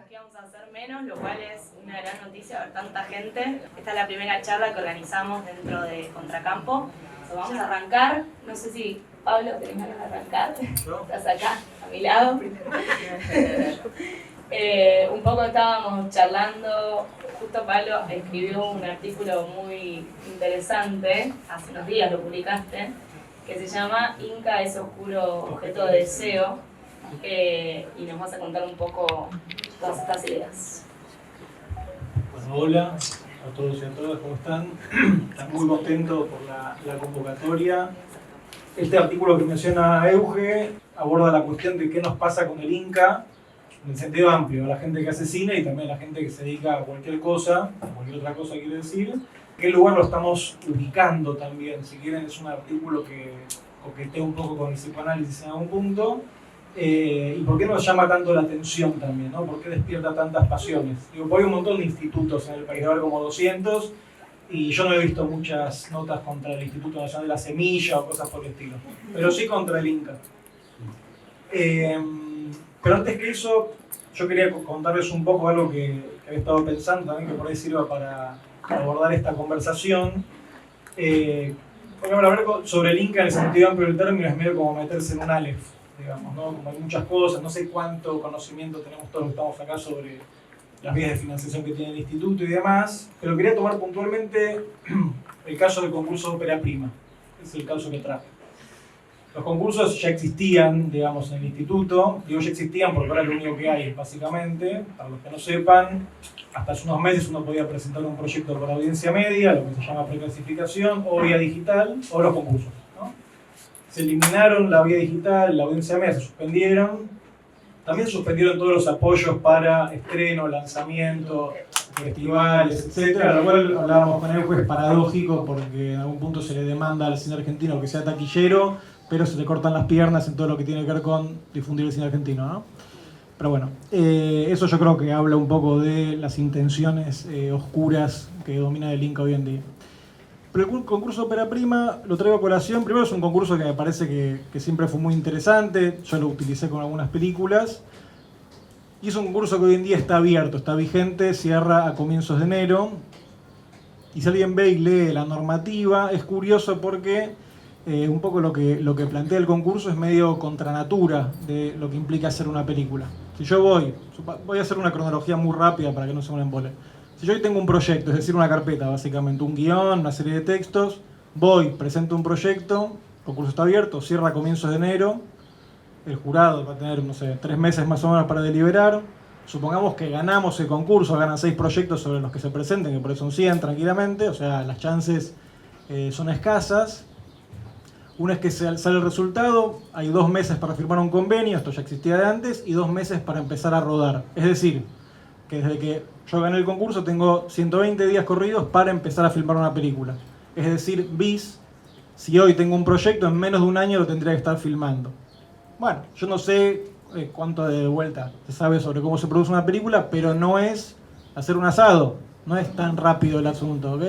que íbamos a hacer menos, lo cual es una gran noticia ver tanta gente. Esta es la primera charla que organizamos dentro de Contracampo. Vamos a arrancar. No sé si, Pablo, ¿tenés ganas de arrancar? Estás acá, a mi lado. Un poco estábamos charlando, justo Pablo escribió un artículo muy interesante, hace unos días lo publicaste, que se llama Inca es oscuro objeto de deseo, y nos vas a contar un poco todas estas ideas. Bueno, hola a todos y a todas, ¿cómo están? Están muy contentos por la convocatoria. Este artículo que menciona Euge aborda la cuestión de qué nos pasa con el Inca, en el sentido amplio, a la gente que hace cine y también a la gente que se dedica a cualquier cosa, cualquier otra cosa quiere decir. ¿Qué lugar lo estamos ubicando también? Si quieren, es un artículo que coquetea un poco con el psicoanálisis en algún punto. ¿Y por qué nos llama tanto la atención también, ¿no? ¿Por qué despierta tantas pasiones? Digo, hay un montón de institutos en el país, ahora como 200, y yo no he visto muchas notas contra el Instituto Nacional de la Semilla o cosas por el estilo, pero sí contra el Inca. Pero antes que eso, yo quería contarles un poco algo que había estado pensando también, que por ahí sirva para abordar esta conversación. Porque hablar sobre el Inca en el sentido amplio del término es medio como meterse en un Aleph, digamos, ¿no? Como hay muchas cosas, no sé cuánto conocimiento tenemos todos los que estamos acá sobre las vías de financiación que tiene el instituto y demás, pero quería tomar puntualmente el caso del concurso de ópera prima, es el caso que traje. Los concursos ya existían, digamos, en el instituto, digo ya existían porque ahora es lo único que hay, básicamente, para los que no sepan, hasta hace unos meses uno podía presentar un proyecto por audiencia media, lo que se llama preclasificación, o vía digital, o los concursos, ¿no? Se eliminaron la vía digital, la audiencia media se suspendieron, también suspendieron todos los apoyos para estreno, lanzamiento, festivales, etc. Lo cual hablábamos con él, es paradójico porque en algún punto se le demanda al cine argentino que sea taquillero, pero se le cortan las piernas en todo lo que tiene que ver con difundir el cine argentino, ¿no? Pero bueno, eso yo creo que habla un poco de las intenciones oscuras que domina el Inca hoy en día. Pero el concurso Ópera Prima lo traigo a colación. Primero es un concurso que me parece que siempre fue muy interesante, yo lo utilicé con algunas películas. Y es un concurso que hoy en día está abierto, está vigente, cierra a comienzos de enero. Y si alguien ve y lee la normativa, es curioso porque un poco lo que plantea el concurso es medio contra natura de lo que implica hacer una película. Si yo voy a hacer una cronología muy rápida para que no se me embole. Si yo hoy tengo un proyecto, es decir, una carpeta, básicamente, un guión, una serie de textos, presento un proyecto, el concurso está abierto, cierra a comienzos de enero, el jurado va a tener, no sé, 3 meses más o menos para deliberar. Supongamos que ganamos el concurso, ganan 6 proyectos sobre los que se presenten, que por eso son 100 tranquilamente, o sea, las chances son escasas. Una vez que sale el resultado, hay 2 meses para firmar un convenio, esto ya existía de antes, y 2 meses para empezar a rodar. Es decir, que desde que yo gané el concurso tengo 120 días corridos para empezar a filmar una película. Es decir, si hoy tengo un proyecto, en menos de un año lo tendría que estar filmando. Bueno, yo no sé cuánto de vuelta se sabe sobre cómo se produce una película, pero no es hacer un asado, no es tan rápido el asunto, ¿ok?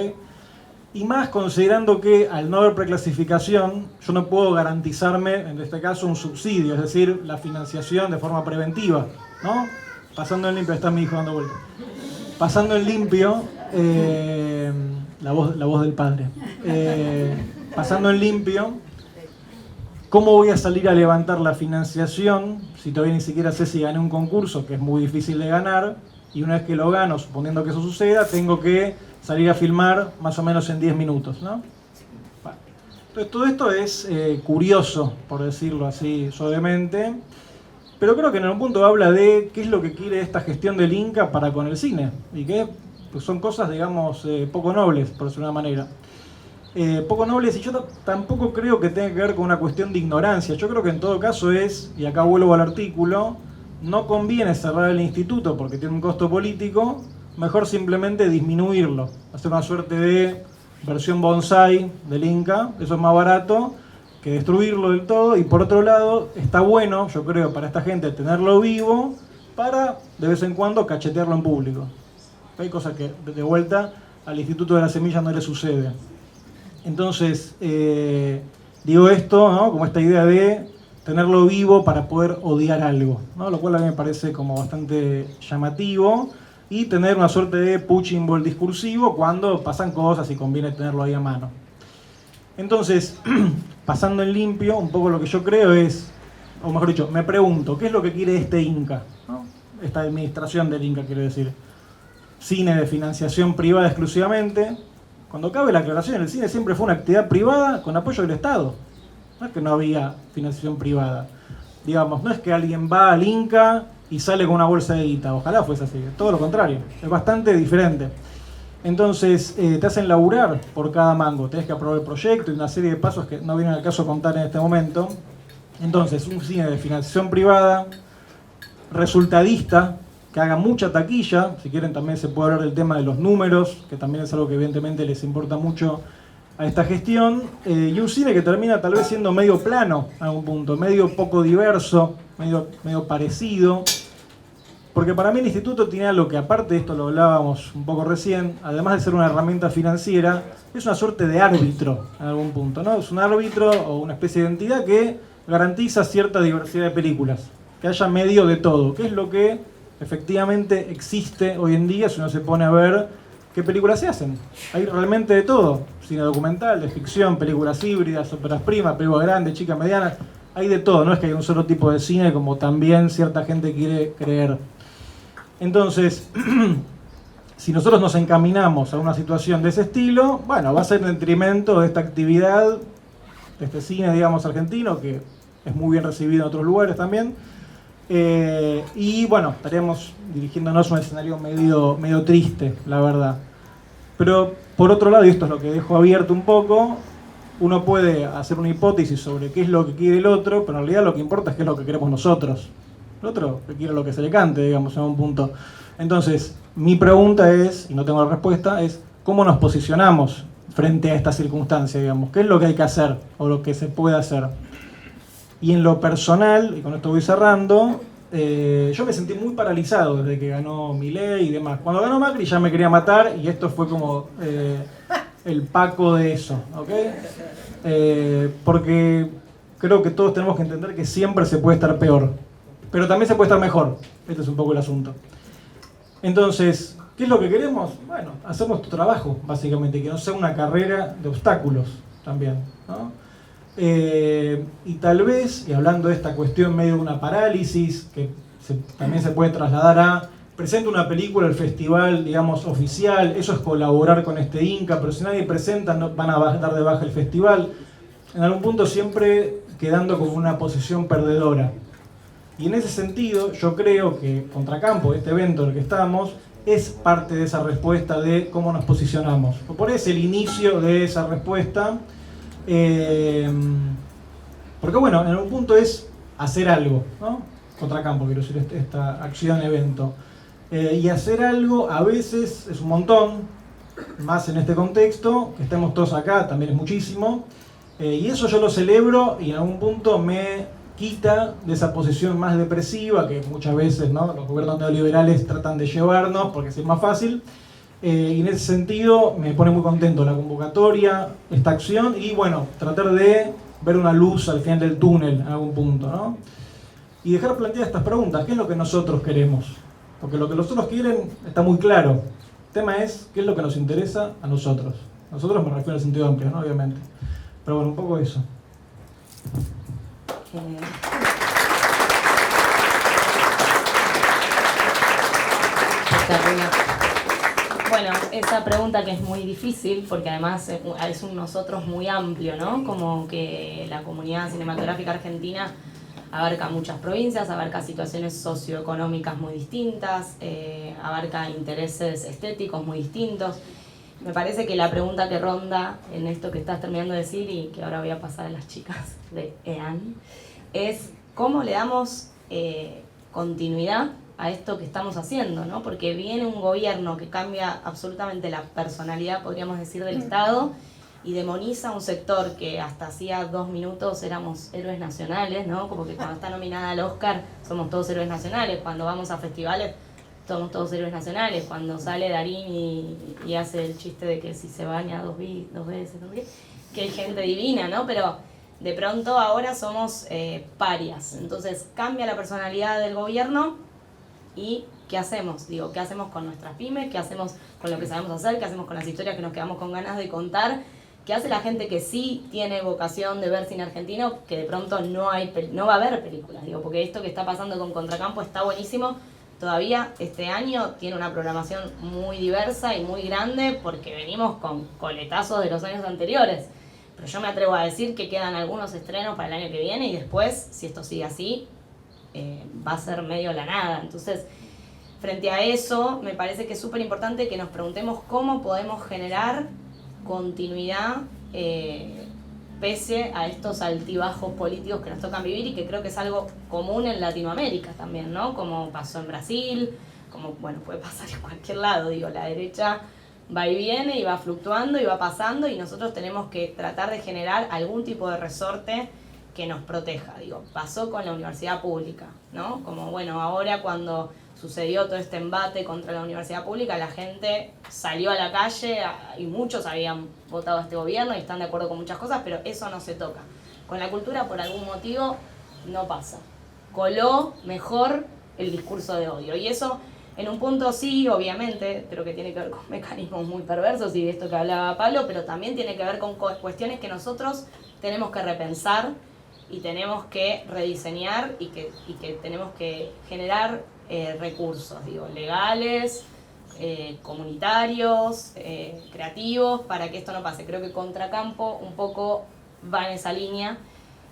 Y más considerando que al no haber preclasificación, yo no puedo garantizarme, en este caso, un subsidio, es decir, la financiación de forma preventiva, ¿no? Pasando en limpio, está mi hijo dando vuelta. Pasando en limpio, la voz del padre. Pasando en limpio, ¿cómo voy a salir a levantar la financiación si todavía ni siquiera sé si gané un concurso, que es muy difícil de ganar? Y una vez que lo gano, suponiendo que eso suceda, tengo que salir a filmar más o menos en 10 minutos, ¿no? Bueno. Entonces todo esto es curioso, por decirlo así suavemente, pero creo que en algún punto habla de qué es lo que quiere esta gestión del Inca para con el cine, y que pues, son cosas, digamos, poco nobles, por decirlo de una manera. Poco nobles, y yo tampoco creo que tenga que ver con una cuestión de ignorancia. Yo creo que en todo caso y acá vuelvo al artículo, no conviene cerrar el instituto porque tiene un costo político, mejor simplemente disminuirlo, hacer una suerte de versión bonsai del Inca, eso es más barato que destruirlo del todo. Y por otro lado, está bueno, yo creo, para esta gente tenerlo vivo para de vez en cuando cachetearlo en público. Hay cosas que de vuelta al Instituto de la Semilla no le sucede. Entonces, digo esto, ¿no? Como esta idea de tenerlo vivo para poder odiar algo, ¿no? Lo cual a mí me parece como bastante llamativo, y tener una suerte de punching ball discursivo cuando pasan cosas y conviene tenerlo ahí a mano. Entonces, pasando en limpio, un poco lo que yo creo es, o mejor dicho, me pregunto, ¿qué es lo que quiere este Inca? ¿No? Esta administración del Inca, quiero decir. Cine de financiación privada exclusivamente. Cuando cabe la aclaración, el cine siempre fue una actividad privada con apoyo del Estado. No es que no había financiación privada. Digamos, no es que alguien va al Inca y sale con una bolsa de guita. Ojalá fuese así. Todo lo contrario. Es bastante diferente. Entonces, te hacen laburar por cada mango. Tenés que aprobar el proyecto y una serie de pasos que no vienen al caso contar en este momento. Entonces, un cine de financiación privada, resultadista, que haga mucha taquilla. Si quieren también se puede hablar del tema de los números, que también es algo que evidentemente les importa mucho a esta gestión, y un cine que termina tal vez siendo medio plano a algún punto, medio poco diverso, medio parecido, porque para mí el instituto tiene algo que, aparte de esto lo hablábamos un poco recién, además de ser una herramienta financiera, es una suerte de árbitro en algún punto, ¿no? Es un árbitro o una especie de entidad que garantiza cierta diversidad de películas, que haya medio de todo, que es lo que efectivamente existe hoy en día si uno se pone a ver qué películas se hacen. Hay realmente de todo, cine documental, de ficción, películas híbridas, óperas primas, películas grandes, chicas, medianas, hay de todo, no es que hay un solo tipo de cine como también cierta gente quiere creer. Entonces, si nosotros nos encaminamos a una situación de ese estilo, bueno, va a ser en detrimento de esta actividad, de este cine, digamos, argentino, que es muy bien recibido en otros lugares también. Y bueno, estaríamos dirigiéndonos a un escenario medio triste, la verdad. Pero por otro lado, y esto es lo que dejo abierto un poco, uno puede hacer una hipótesis sobre qué es lo que quiere el otro, pero en realidad lo que importa es qué es lo que queremos nosotros. El otro que quiere lo que se le cante, digamos, en un punto. Entonces, mi pregunta es, y no tengo la respuesta, es ¿cómo nos posicionamos frente a esta circunstancia, digamos? ¿Qué es lo que hay que hacer o lo que se puede hacer? Y en lo personal, y con esto voy cerrando, yo me sentí muy paralizado desde que ganó Milei y demás. Cuando ganó Macri ya me quería matar y esto fue como el Paco de eso, ¿ok? Porque creo que todos tenemos que entender que siempre se puede estar peor, pero también se puede estar mejor. Este es un poco el asunto. Entonces, ¿qué es lo que queremos? Bueno, hacer nuestro trabajo, básicamente, que no sea una carrera de obstáculos también, ¿no? Y tal vez, y hablando de esta cuestión medio de una parálisis, que también se puede trasladar a, presenta una película al festival, digamos, oficial, eso es colaborar con este Inca, pero si nadie presenta, no, van a dar de baja el festival, en algún punto siempre quedando como una posición perdedora. Y en ese sentido, yo creo que Contracampo, este evento en el que estamos, es parte de esa respuesta de cómo nos posicionamos. Por eso el inicio de esa respuesta. Porque bueno, en algún punto es hacer algo, ¿no? Contracampo, quiero decir, esta acción, evento. Y hacer algo a veces es un montón, más en este contexto, que estemos todos acá también es muchísimo. Y eso yo lo celebro y en algún punto me quita de esa posición más depresiva que muchas veces, ¿no?, los gobiernos neoliberales tratan de llevarnos porque es más fácil. Y en ese sentido me pone muy contento la convocatoria, esta acción y bueno, tratar de ver una luz al final del túnel en algún punto, ¿no? Y dejar planteadas estas preguntas, ¿qué es lo que nosotros queremos? Porque lo que los otros quieren está muy claro. El tema es, ¿qué es lo que nos interesa a nosotros? Nosotros me refiero al sentido amplio, ¿no?, obviamente. Pero bueno, un poco eso. Bueno, esa pregunta que es muy difícil, porque además es un nosotros muy amplio, ¿no? Como que la comunidad cinematográfica argentina abarca muchas provincias, abarca situaciones socioeconómicas muy distintas, abarca intereses estéticos muy distintos. Me parece que la pregunta que ronda en esto que estás terminando de decir y que ahora voy a pasar a las chicas de EAN, es cómo le damos continuidad a esto que estamos haciendo, ¿no? Porque viene un gobierno que cambia absolutamente la personalidad, podríamos decir, del Estado y demoniza un sector que hasta hacía 2 minutos éramos héroes nacionales, ¿no? Como que cuando está nominada al Oscar somos todos héroes nacionales, cuando vamos a festivales somos todos héroes nacionales, cuando sale Darín y hace el chiste de que si se baña dos veces, que hay gente divina, ¿no? Pero de pronto ahora somos parias. Entonces cambia la personalidad del gobierno y ¿qué hacemos? Digo, ¿qué hacemos con nuestras pymes? ¿Qué hacemos con lo que sabemos hacer? ¿Qué hacemos con las historias que nos quedamos con ganas de contar? ¿Qué hace la gente que sí tiene vocación de ver cine argentino, que de pronto no va a haber películas? Digo, porque esto que está pasando con Contracampo está buenísimo. Todavía este año tiene una programación muy diversa y muy grande porque venimos con coletazos de los años anteriores. Pero yo me atrevo a decir que quedan algunos estrenos para el año que viene y después, si esto sigue así, va a ser medio la nada. Entonces, frente a eso, me parece que es súper importante que nos preguntemos cómo podemos generar continuidad pese a estos altibajos políticos que nos tocan vivir y que creo que es algo común en Latinoamérica también, ¿no? Como pasó en Brasil, como, bueno, puede pasar en cualquier lado, digo, la derecha va y viene y va fluctuando y va pasando y nosotros tenemos que tratar de generar algún tipo de resorte que nos proteja, digo, pasó con la universidad pública, ¿no? Como, bueno, ahora cuando sucedió todo este embate contra la universidad pública, la gente salió a la calle y muchos habían votado a este gobierno y están de acuerdo con muchas cosas, pero eso no se toca. Con la cultura, por algún motivo, no pasa. Coló mejor el discurso de odio. Y eso, en un punto sí, obviamente, creo que tiene que ver con mecanismos muy perversos y de esto que hablaba Pablo, pero también tiene que ver con cuestiones que nosotros tenemos que repensar y tenemos que rediseñar y que tenemos que generar recursos, digo, legales, comunitarios, creativos, para que esto no pase. Creo que Contracampo un poco va en esa línea.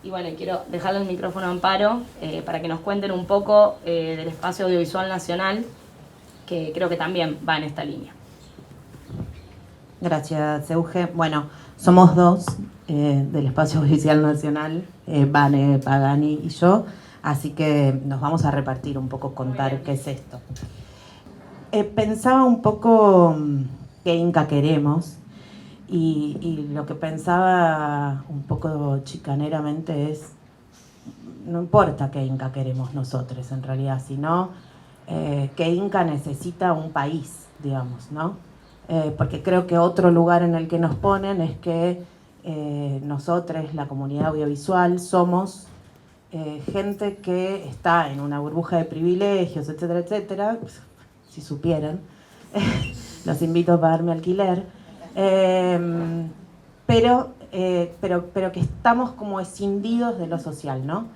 Y bueno, quiero dejarle el micrófono a Amparo para que nos cuenten un poco del espacio audiovisual nacional, que creo que también va en esta línea. Gracias, Euge. Bueno, somos dos del Espacio Audiovisual Nacional, Vane Pagani y yo, así que nos vamos a repartir un poco, contar qué es esto. Pensaba un poco qué Inca queremos y lo que pensaba un poco chicaneramente es, no importa qué Inca queremos nosotros en realidad, sino que Inca necesita un país, digamos, ¿no? Porque creo que otro lugar en el que nos ponen es que nosotros, la comunidad audiovisual, somos gente que está en una burbuja de privilegios, etcétera, etcétera, si supieran, los invito a pagarme alquiler, pero que estamos como escindidos de lo social, ¿no?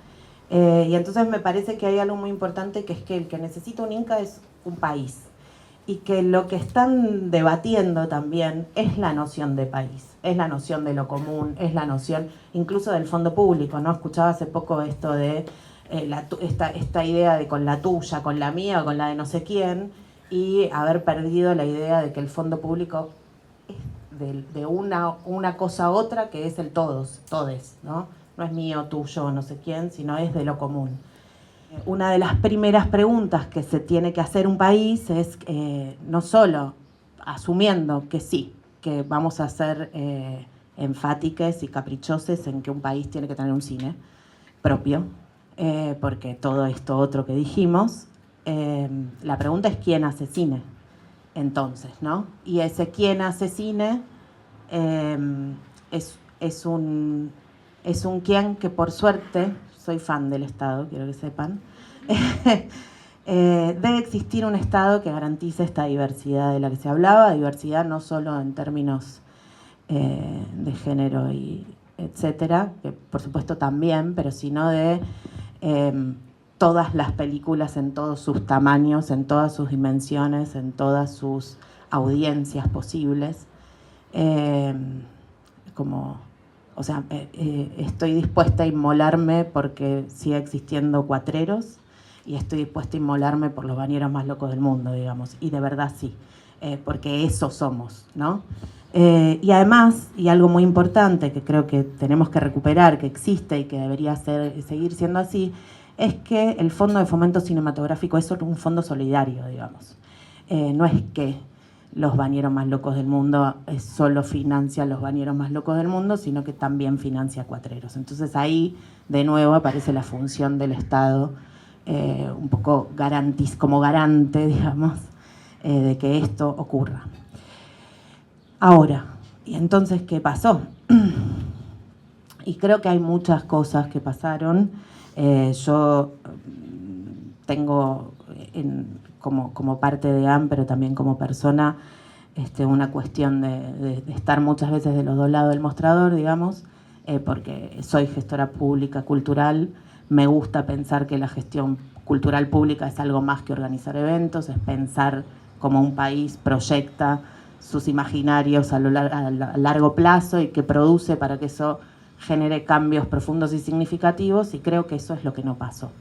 Y entonces me parece que hay algo muy importante, que es que el que necesita un Inca es un país. Y que lo que están debatiendo también es la noción de país, es la noción de lo común, es la noción incluso del fondo público, ¿no? Escuchaba hace poco esto de esta idea de con la tuya, con la mía o con la de no sé quién, y haber perdido la idea de que el fondo público es de una cosa a otra, que es el todos, ¿no? No es mío, tuyo, no sé quién, sino es de lo común. Una de las primeras preguntas que se tiene que hacer un país es no solo asumiendo que sí, que vamos a ser enfáticas y caprichoses en que un país tiene que tener un cine propio, porque todo esto otro que dijimos, la pregunta es quién hace cine, entonces, ¿no? Y ese quién hace cine es un quién que por suerte, soy fan del Estado, quiero que sepan, debe existir un Estado que garantice esta diversidad de la que se hablaba, diversidad no solo en términos de género y etcétera, que por supuesto también, pero sino de todas las películas en todos sus tamaños, en todas sus dimensiones, en todas sus audiencias posibles. O sea, estoy dispuesta a inmolarme porque siga existiendo cuatreros y estoy dispuesta a inmolarme por los bañeros más locos del mundo, digamos. Y de verdad sí, porque eso somos, ¿no? Y además, y algo muy importante que creo que tenemos que recuperar, que existe y que debería seguir siendo así, es que el Fondo de Fomento Cinematográfico es solo un fondo solidario, digamos. No es que los bañeros más locos del mundo solo financia los bañeros más locos del mundo, sino que también financia cuatreros. Entonces ahí, de nuevo, aparece la función del Estado, un poco como garante, digamos, de que esto ocurra. Ahora, ¿y entonces qué pasó? Y creo que hay muchas cosas que pasaron. Yo tengo como parte de AM, pero también como persona, una cuestión de estar muchas veces de los dos lados del mostrador, digamos, porque soy gestora pública cultural. Me gusta pensar que la gestión cultural pública es algo más que organizar eventos, es pensar cómo un país proyecta sus imaginarios a largo plazo y que produce para que eso genere cambios profundos y significativos, y creo que eso es lo que no pasó,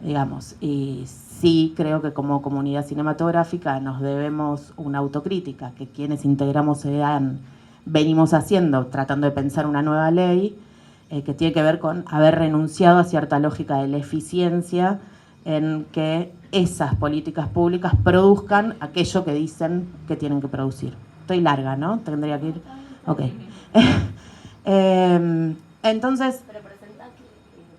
digamos. Y sí creo que como comunidad cinematográfica nos debemos una autocrítica, que quienes integramos EAN venimos haciendo, tratando de pensar una nueva ley, que tiene que ver con haber renunciado a cierta lógica de la eficiencia en que esas políticas públicas produzcan aquello que dicen que tienen que producir. Estoy larga, ¿no? Tendría que ir... Ok. Entonces... Pero presentá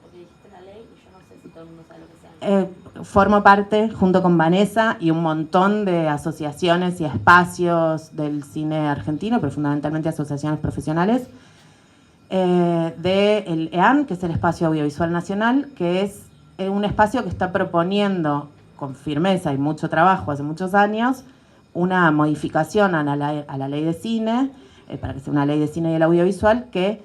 porque dijiste la ley y yo no sé si todo el mundo sabe lo que sea. Formo parte, junto con Vanessa y un montón de asociaciones y espacios del cine argentino, pero fundamentalmente asociaciones profesionales, del EAN, que es el Espacio Audiovisual Nacional, que es un espacio que está proponiendo con firmeza y mucho trabajo hace muchos años una modificación a la ley de cine, para que sea una ley de cine y el audiovisual que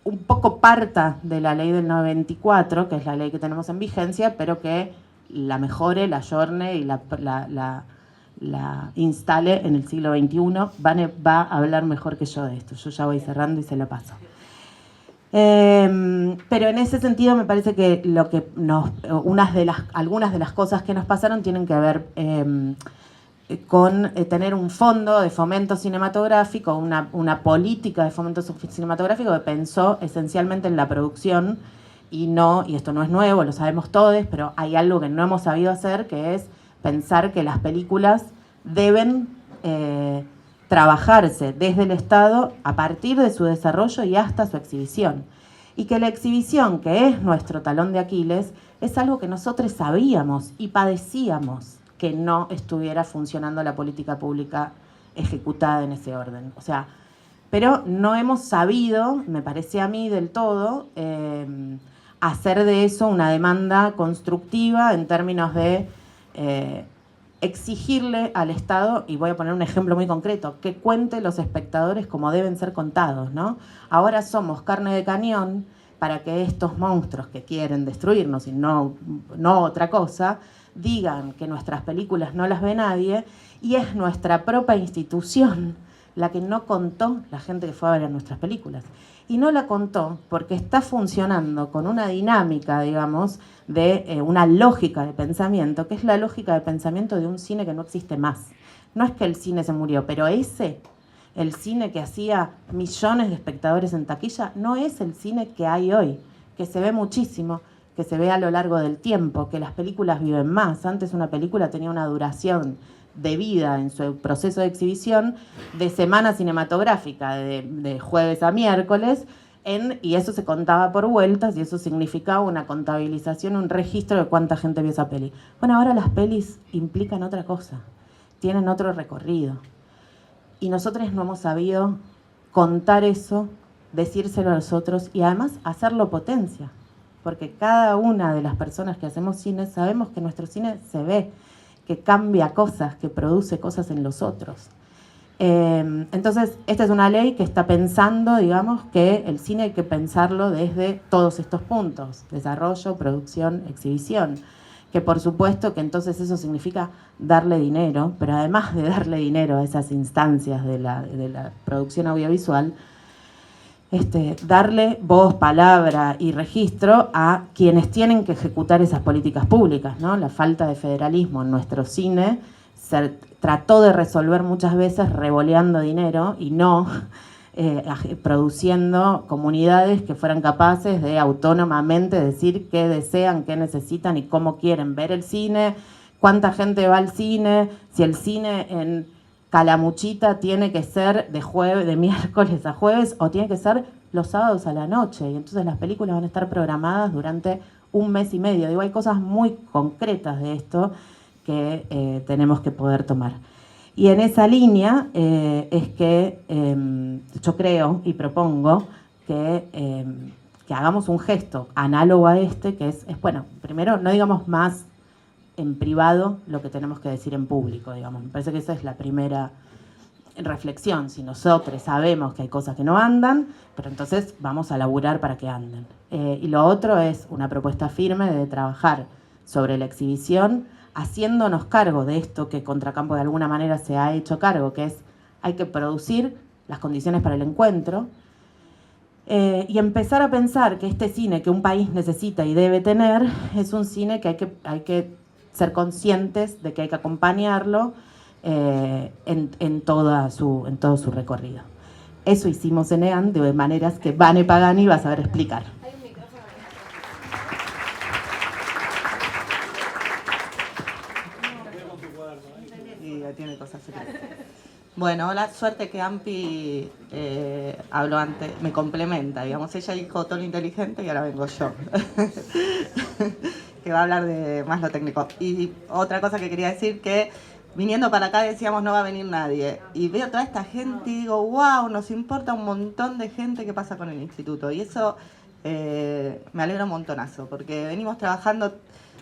un poco parta de la ley del 94, que es la ley que tenemos en vigencia, pero que la mejore, la ayorne y la instale en el siglo XXI. Vane va a hablar mejor que yo de esto. Yo ya voy cerrando y se lo paso. Pero en ese sentido me parece que algunas de las cosas que nos pasaron tienen que ver con tener un fondo de fomento cinematográfico, una política de fomento cinematográfico que pensó esencialmente en la producción y esto no es nuevo, lo sabemos todos, pero hay algo que no hemos sabido hacer, que es pensar que las películas deben trabajarse desde el Estado a partir de su desarrollo y hasta su exhibición. Y que la exhibición, que es nuestro talón de Aquiles, es algo que nosotros sabíamos y padecíamos que no estuviera funcionando la política pública ejecutada en ese orden. O sea, pero no hemos sabido, me parece a mí del todo, hacer de eso una demanda constructiva en términos de exigirle al Estado, y voy a poner un ejemplo muy concreto, que cuente los espectadores como deben ser contados, ¿no? Ahora somos carne de cañón para que estos monstruos que quieren destruirnos y no otra cosa, digan que nuestras películas no las ve nadie, y es nuestra propia institución la que no contó la gente que fue a ver nuestras películas. Y no la contó porque está funcionando con una dinámica, digamos, de una lógica de pensamiento, que es la lógica de pensamiento de un cine que no existe más. No es que el cine se murió, pero el cine que hacía millones de espectadores en taquilla, no es el cine que hay hoy, que se ve muchísimo, que se ve a lo largo del tiempo, que las películas viven más. Antes una película tenía una duración de vida en su proceso de exhibición de semana cinematográfica, de jueves a miércoles, y eso se contaba por vueltas y eso significaba una contabilización, un registro de cuánta gente vio esa peli. Bueno, ahora las pelis implican otra cosa, tienen otro recorrido. Y nosotros no hemos sabido contar eso, decírselo a los otros y además hacerlo potencia. Porque cada una de las personas que hacemos cine sabemos que nuestro cine se ve, que cambia cosas, que produce cosas en los otros. Entonces, esta es una ley que está pensando, digamos, que el cine hay que pensarlo desde todos estos puntos: desarrollo, producción, exhibición. Que por supuesto que entonces eso significa darle dinero, pero además de darle dinero a esas instancias de la producción audiovisual, darle voz, palabra y registro a quienes tienen que ejecutar esas políticas públicas, ¿no? La falta de federalismo en nuestro cine se trató de resolver muchas veces revoleando dinero y no produciendo comunidades que fueran capaces de autónomamente decir qué desean, qué necesitan y cómo quieren ver el cine, cuánta gente va al cine, si el cine en Calamuchita tiene que ser de miércoles a jueves o tiene que ser los sábados a la noche. Y entonces las películas van a estar programadas durante un mes y medio. Digo, hay cosas muy concretas de esto que tenemos que poder tomar. Y en esa línea es que yo creo y propongo que hagamos un gesto análogo a este, que es, bueno, primero, no digamos más en privado lo que tenemos que decir en público, digamos. Me parece que esa es la primera reflexión. Si nosotros sabemos que hay cosas que no andan, pero entonces vamos a laburar para que anden. Y lo otro es una propuesta firme de trabajar sobre la exhibición, haciéndonos cargo de esto que Contracampo de alguna manera se ha hecho cargo, que es hay que producir las condiciones para el encuentro, y empezar a pensar que este cine que un país necesita y debe tener es un cine que hay que ser conscientes de que hay que acompañarlo en todo su recorrido. Eso hicimos en EAN de maneras que Vane Pagani va a saber explicar. Y ya tiene cosas así. Bueno, la suerte que Ampi habló antes, me complementa, digamos, ella dijo todo lo inteligente y ahora vengo yo, que va a hablar de más lo técnico. Y otra cosa que quería decir, que viniendo para acá decíamos no va a venir nadie, y veo toda esta gente y digo, wow, nos importa un montón de gente que pasa con el instituto, y eso me alegra un montonazo, porque venimos trabajando,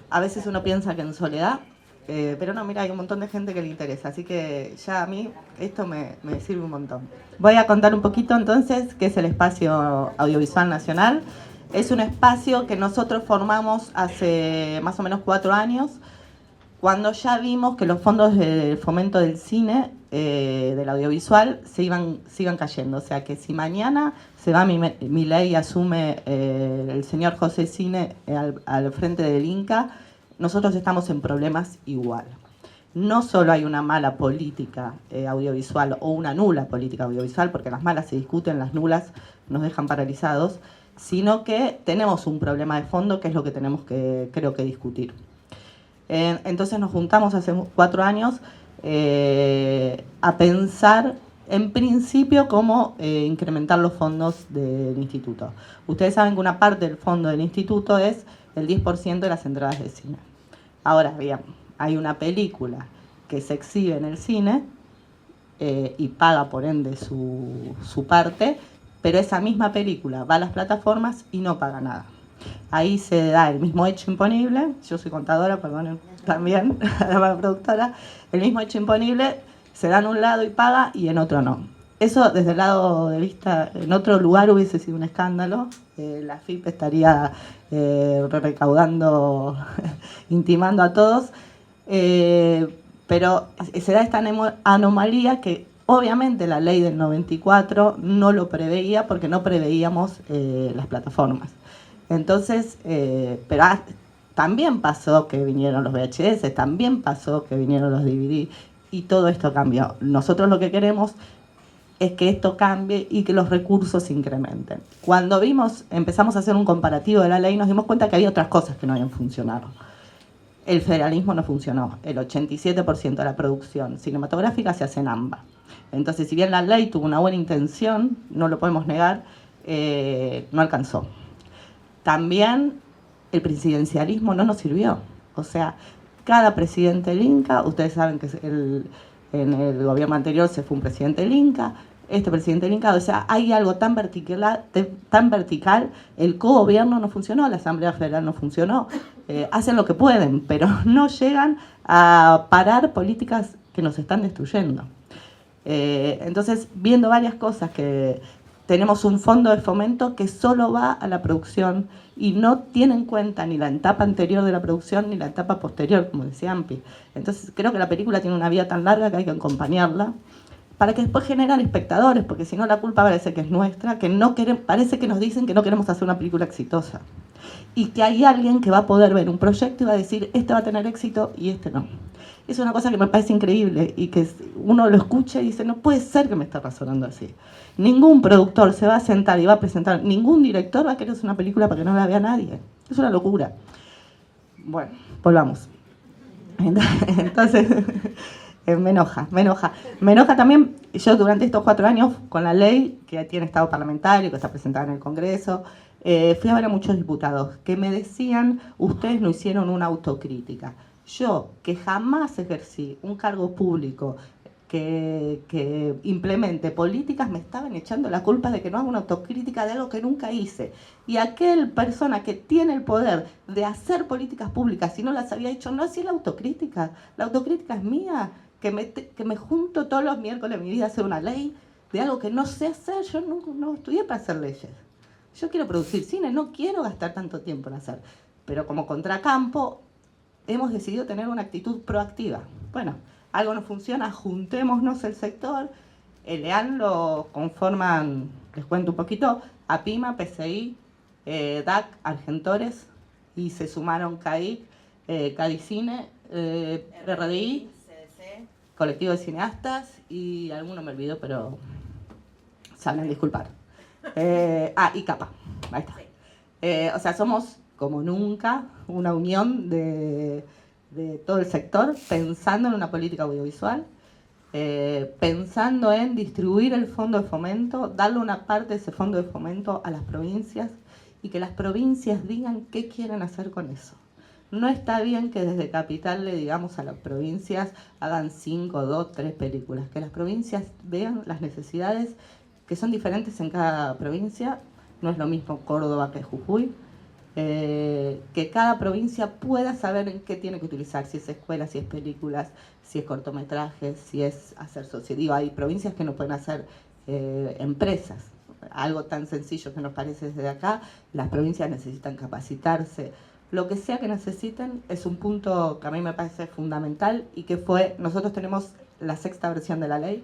a veces uno piensa que en soledad, pero no, mira, hay un montón de gente que le interesa, así que ya a mí esto me sirve un montón. Voy a contar un poquito entonces qué es el Espacio Audiovisual Nacional. Es un espacio que nosotros formamos hace más o menos 4 años, cuando ya vimos que los fondos de fomento del cine, del audiovisual, se iban cayendo. O sea que si mañana se va Milei y asume el señor José Cine al frente del Inca, nosotros estamos en problemas igual. No solo hay una mala política audiovisual o una nula política audiovisual, porque las malas se discuten, las nulas nos dejan paralizados, sino que tenemos un problema de fondo que es lo que tenemos que, creo que, discutir. Entonces nos juntamos hace 4 años a pensar en principio cómo incrementar los fondos del instituto. Ustedes saben que una parte del fondo del instituto es el 10% de las entradas de cine. Ahora bien, hay una película que se exhibe en el cine y paga por ende su parte, pero esa misma película va a las plataformas y no paga nada. Ahí se da el mismo hecho imponible, yo soy contadora, perdonen también, la productora, el mismo hecho imponible se da en un lado y paga y en otro no. Eso desde el lado de vista, en otro lugar hubiese sido un escándalo, la FIP estaría recaudando, intimando a todos, pero se da esta anomalía que obviamente la ley del 94 no lo preveía porque no preveíamos las plataformas. Entonces, pero también pasó que vinieron los VHS, también pasó que vinieron los DVD y todo esto cambió. Nosotros lo que queremos es que esto cambie y que los recursos se incrementen. Cuando empezamos a hacer un comparativo de la ley, nos dimos cuenta que había otras cosas que no habían funcionado. El federalismo no funcionó. El 87% de la producción cinematográfica se hace en AMBA. Entonces, si bien la ley tuvo una buena intención, no lo podemos negar, no alcanzó. También el presidencialismo no nos sirvió. O sea, cada presidente del Inca, ustedes saben que en el gobierno anterior se fue un presidente del Inca, este presidente del Inca, o sea, hay algo tan vertical, el cogobierno no funcionó, la Asamblea Federal no funcionó, hacen lo que pueden, pero no llegan a parar políticas que nos están destruyendo. Entonces, viendo varias cosas, que tenemos un fondo de fomento que solo va a la producción y no tiene en cuenta ni la etapa anterior de la producción ni la etapa posterior, como decía Ampi. Entonces creo que la película tiene una vida tan larga que hay que acompañarla para que después generan espectadores, porque si no la culpa parece que es nuestra, que no parece que nos dicen que no queremos hacer una película exitosa. Y que hay alguien que va a poder ver un proyecto y va a decir, este va a tener éxito y este no. Es una cosa que me parece increíble y que uno lo escucha y dice, no puede ser que me esté razonando así. Ningún productor se va a sentar y va a presentar, ningún director va a querer hacer una película para que no la vea nadie. Es una locura. Bueno, volvamos. Entonces, me enoja. Me enoja también, yo durante estos 4 años, con la ley que tiene estado parlamentario, que está presentada en el Congreso, fui a ver a muchos diputados que me decían, ustedes no hicieron una autocrítica. Yo, que jamás ejercí un cargo público que implemente políticas me estaban echando la culpa de que no hago una autocrítica de algo que nunca hice. Y aquel persona que tiene el poder de hacer políticas públicas, si no las había hecho, no hacía la autocrítica. La autocrítica es mía, que me junto todos los miércoles de mi vida a hacer una ley de algo que no sé hacer. Yo no estudié para hacer leyes. Yo quiero producir cine, no quiero gastar tanto tiempo en hacer. Pero como contracampo, hemos decidido tener una actitud proactiva. Bueno, algo no funciona, juntémonos el sector. El EAN lo conforman, les cuento un poquito, APIMA, PCI, DAC, Argentores, y se sumaron CAIC, Cadicine, RDI, Colectivo de Cineastas, y alguno me olvido, pero saben disculpar. Y CAPA, ahí está. O sea, somos como nunca una unión de todo el sector, pensando en una política audiovisual, pensando en distribuir el fondo de fomento, darle una parte de ese fondo de fomento a las provincias y que las provincias digan qué quieren hacer con eso. No está bien que desde Capital le digamos a las provincias hagan 5, 2, 3 películas, que las provincias vean las necesidades que son diferentes en cada provincia. No es lo mismo Córdoba que Jujuy. Que cada provincia pueda saber en qué tiene que utilizar, si es escuela, si es películas, si es cortometrajes, si es hacer sociedad. Hay provincias que no pueden hacer empresas, algo tan sencillo que nos parece desde acá. Las provincias necesitan capacitarse. Lo que sea que necesiten es un punto que a mí me parece fundamental y que fue, nosotros tenemos la 6ª versión de la ley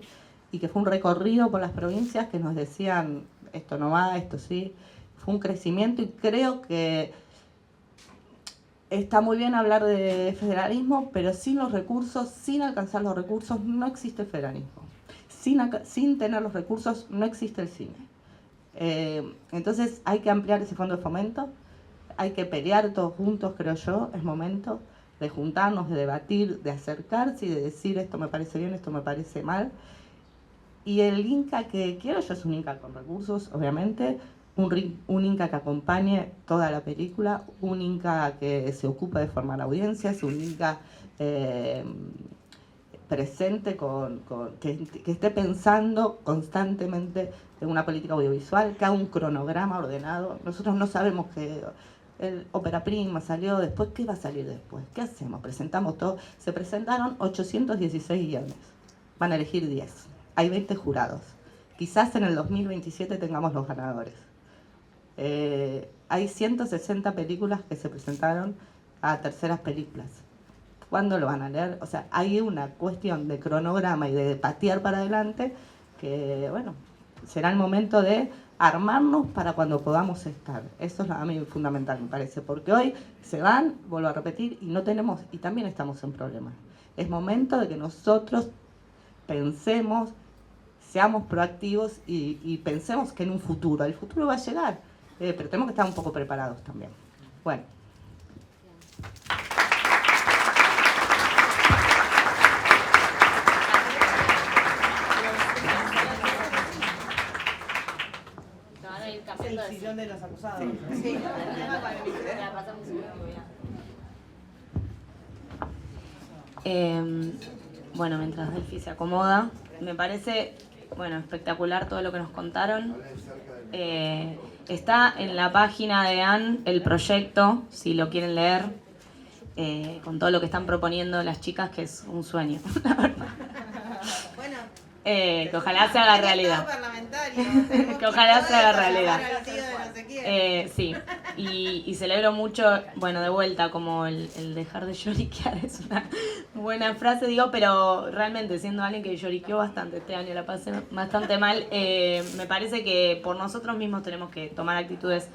y que fue un recorrido por las provincias que nos decían esto no va, esto sí. Fue un crecimiento y creo que está muy bien hablar de federalismo, pero sin los recursos, sin alcanzar los recursos, no existe el federalismo. Sin tener los recursos, no existe el cine. Entonces hay que ampliar ese fondo de fomento, hay que pelear todos juntos, creo yo, es momento de juntarnos, de debatir, de acercarse y de decir esto me parece bien, esto me parece mal. Y el Inca que quiero yo es un Inca con recursos, obviamente, un Inca que acompañe toda la película, un Inca que se ocupe de formar audiencias, un Inca presente, que esté pensando constantemente en una política audiovisual, que haga un cronograma ordenado. Nosotros no sabemos que el Ópera Prima salió después, ¿qué va a salir después? ¿Qué hacemos? Presentamos todo. Se presentaron 816 guiones, van a elegir 10, hay 20 jurados. Quizás en el 2027 tengamos los ganadores. Hay 160 películas que se presentaron a terceras películas. ¿Cuándo lo van a leer? O sea, hay una cuestión de cronograma y de patear para adelante que, bueno, será el momento de armarnos para cuando podamos estar. Eso es a mí fundamental, me parece, porque hoy se van, vuelvo a repetir, y no tenemos, y también estamos en problemas. Es momento de que nosotros pensemos, seamos proactivos y pensemos que en un futuro, el futuro va a llegar. Pero tenemos que estar un poco preparados también. Bueno. Van a ir cambiando El sillón de los acusados. Sí. Bueno, mientras Delphi se acomoda, me parece, bueno, espectacular todo lo que nos contaron. Está en la página de AN el proyecto, si lo quieren leer, con todo lo que están proponiendo las chicas, que es un sueño, la verdad. Bueno, Que ojalá se haga realidad. Que ojalá se haga realidad. Sí, y celebro mucho, bueno, de vuelta, como el dejar de lloriquear es una buena frase, digo, pero realmente siendo alguien que lloriqueó bastante este año, la pasé bastante mal, me parece que por nosotros mismos tenemos que tomar actitudes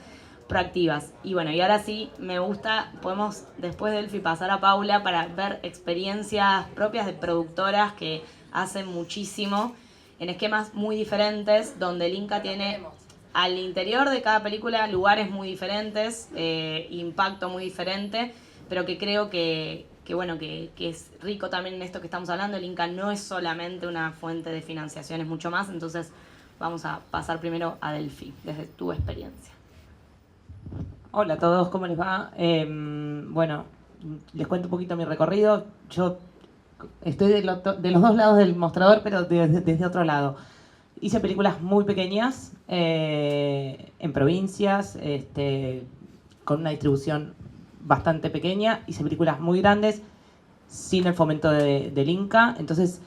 proactivas. Y bueno, y ahora sí, me gusta, podemos después de Delphi pasar a Paula para ver experiencias propias de productoras que hacen muchísimo en esquemas muy diferentes, donde el Inca tiene al interior de cada película lugares muy diferentes, impacto muy diferente, pero que creo que es rico también en esto que estamos hablando. El Inca no es solamente una fuente de financiación, es mucho más. Entonces vamos a pasar primero a Delphi, desde tu experiencia. Hola a todos, ¿cómo les va? Bueno, les cuento un poquito mi recorrido. Yo estoy de los dos lados del mostrador, pero desde otro lado. Hice películas muy pequeñas, en provincias, con una distribución bastante pequeña. Hice películas muy grandes, sin el fomento del Inca. Entonces,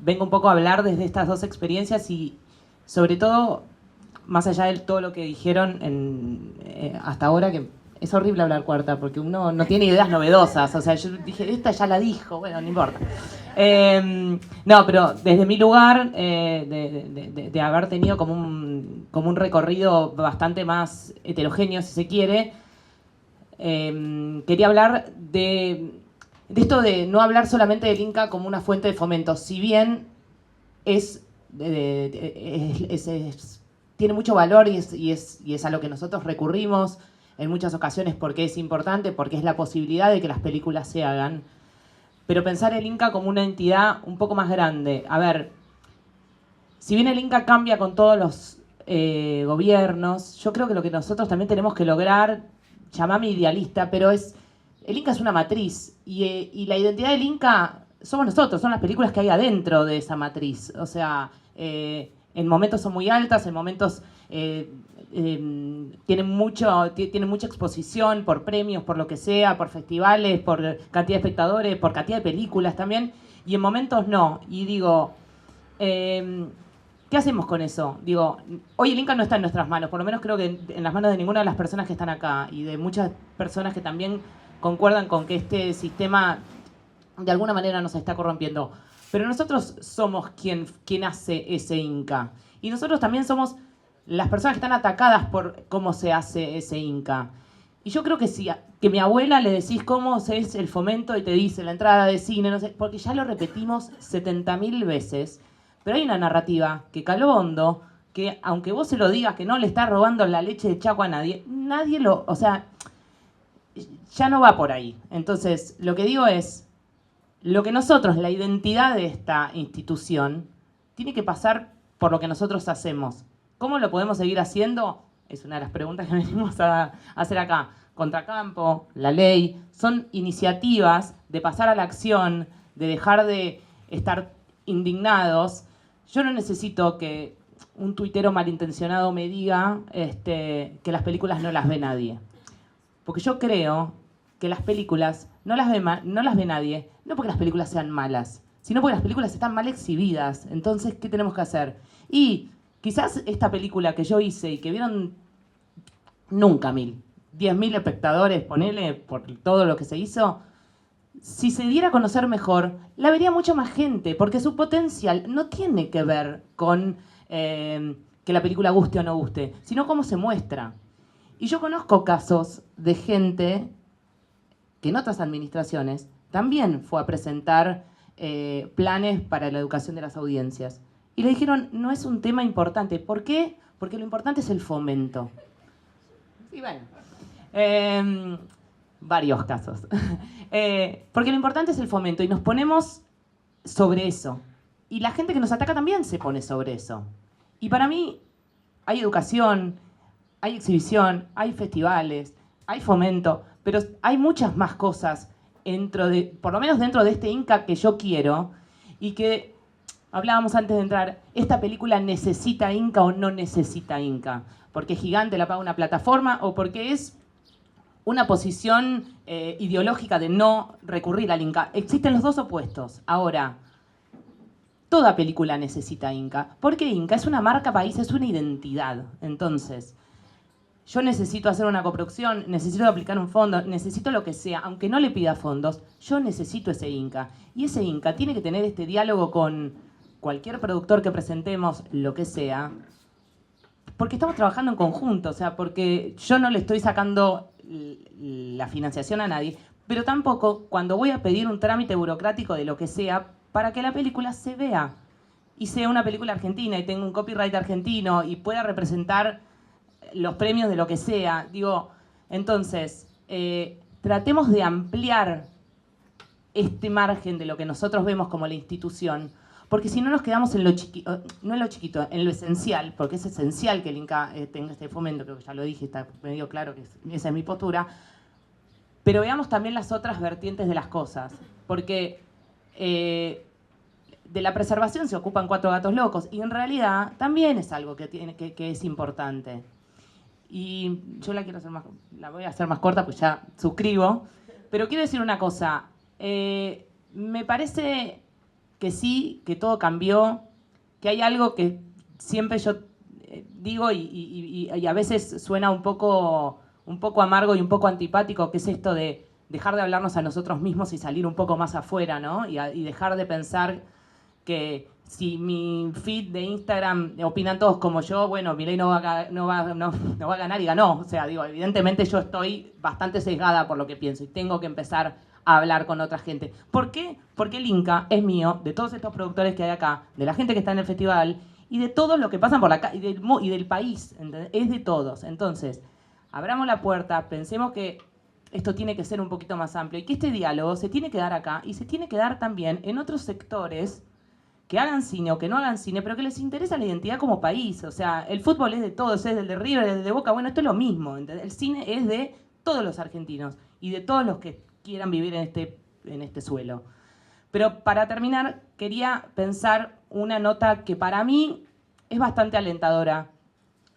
vengo un poco a hablar desde estas dos experiencias y, sobre todo, más allá de todo lo que dijeron hasta ahora, que es horrible hablar cuarta, porque uno no tiene ideas novedosas. O sea, yo dije, esta ya la dijo, bueno, no importa. No, pero desde mi lugar, de haber tenido como un recorrido bastante más heterogéneo, si se quiere, quería hablar de esto de no hablar solamente del Inca como una fuente de fomento. Si bien tiene mucho valor y es a lo que nosotros recurrimos en muchas ocasiones porque es importante, porque es la posibilidad de que las películas se hagan, pero pensar el Inca como una entidad un poco más grande. A ver, si bien el Inca cambia con todos los gobiernos, yo creo que lo que nosotros también tenemos que lograr, llamame idealista, pero el Inca es una matriz y la identidad del Inca somos nosotros, son las películas que hay adentro de esa matriz. O sea, en momentos son muy altas, en momentos tienen mucha exposición por premios, por lo que sea, por festivales, por cantidad de espectadores, por cantidad de películas también, y en momentos no. Y digo, ¿qué hacemos con eso? Digo, hoy el Inca no está en nuestras manos, por lo menos creo que en las manos de ninguna de las personas que están acá y de muchas personas que también concuerdan con que este sistema de alguna manera nos está corrompiendo. Pero nosotros somos quien hace ese Inca. Y nosotros también somos las personas que están atacadas por cómo se hace ese Inca. Y yo creo que si que mi abuela le decís cómo es el fomento y te dice la entrada de cine, no sé, porque ya lo repetimos 70.000 veces, pero hay una narrativa que caló hondo, que aunque vos se lo digas que no le está robando la leche de Chaco a nadie o sea, ya no va por ahí. Entonces, lo que digo es, lo que nosotros, la identidad de esta institución, tiene que pasar por lo que nosotros hacemos. ¿Cómo lo podemos seguir haciendo? Es una de las preguntas que venimos a hacer acá. Contracampo, la ley, son iniciativas de pasar a la acción, de dejar de estar indignados. Yo no necesito que un tuitero malintencionado me diga que las películas no las ve nadie. Porque yo creo que las películas no las ve nadie, no porque las películas sean malas, sino porque las películas están mal exhibidas. Entonces, ¿qué tenemos que hacer? Y quizás esta película que yo hice y que vieron nunca 10.000 espectadores, ponele, por todo lo que se hizo, si se diera a conocer mejor, la vería mucha más gente, porque su potencial no tiene que ver con que la película guste o no guste, sino cómo se muestra. Y yo conozco casos de gente que en otras administraciones también fue a presentar planes para la educación de las audiencias. Y le dijeron, no es un tema importante. ¿Por qué? Porque lo importante es el fomento. Y bueno, varios casos. Porque lo importante es el fomento y nos ponemos sobre eso. Y la gente que nos ataca también se pone sobre eso. Y para mí hay educación, hay exhibición, hay festivales, hay fomento, pero hay muchas más cosas por lo menos dentro de este Inca que yo quiero y que hablábamos antes de entrar, ¿esta película necesita Inca o no necesita Inca? ¿Porque es gigante, la paga una plataforma o porque es una posición ideológica de no recurrir al Inca? Existen los dos opuestos. Ahora, toda película necesita Inca. ¿Por qué Inca? Es una marca país, es una identidad. Entonces, yo necesito hacer una coproducción, necesito aplicar un fondo, necesito lo que sea, aunque no le pida fondos, yo necesito ese Inca. Y ese Inca tiene que tener este diálogo con cualquier productor que presentemos, lo que sea, porque estamos trabajando en conjunto, o sea, porque yo no le estoy sacando la financiación a nadie, pero tampoco cuando voy a pedir un trámite burocrático de lo que sea para que la película se vea y sea una película argentina y tenga un copyright argentino y pueda representar los premios de lo que sea. Digo, entonces, tratemos de ampliar este margen de lo que nosotros vemos como la institución, porque si no nos quedamos en lo chiquito, no en lo chiquito, en lo esencial, porque es esencial que el Inca tenga este fomento, creo que ya lo dije, está medio claro que esa es mi postura, pero veamos también las otras vertientes de las cosas, porque de la preservación se ocupan 4 gatos locos, y en realidad también es algo que es importante. Y yo la voy a hacer más corta, pues ya suscribo, pero quiero decir una cosa. Me parece que sí, que todo cambió, que hay algo que siempre yo digo y a veces suena un poco amargo y un poco antipático, que es esto de dejar de hablarnos a nosotros mismos y salir un poco más afuera, ¿no? Y dejar de pensar que si mi feed de Instagram opinan todos como yo, bueno, Milei no va a ganar y ganó. O sea, digo, evidentemente yo estoy bastante sesgada por lo que pienso y tengo que empezar a hablar con otra gente. ¿Por qué? Porque el Inca es mío, de todos estos productores que hay acá, de la gente que está en el festival y de todos los que pasan por la calle y del país, ¿entendés? Es de todos. Entonces, abramos la puerta, pensemos que esto tiene que ser un poquito más amplio y que este diálogo se tiene que dar acá y se tiene que dar también en otros sectores que hagan cine o que no hagan cine, pero que les interesa la identidad como país. O sea, el fútbol es de todos, es del de River, es de Boca. Bueno, esto es lo mismo, ¿entendés? El cine es de todos los argentinos y de todos los que quieran vivir en este suelo. Pero para terminar, quería pensar una nota que para mí es bastante alentadora.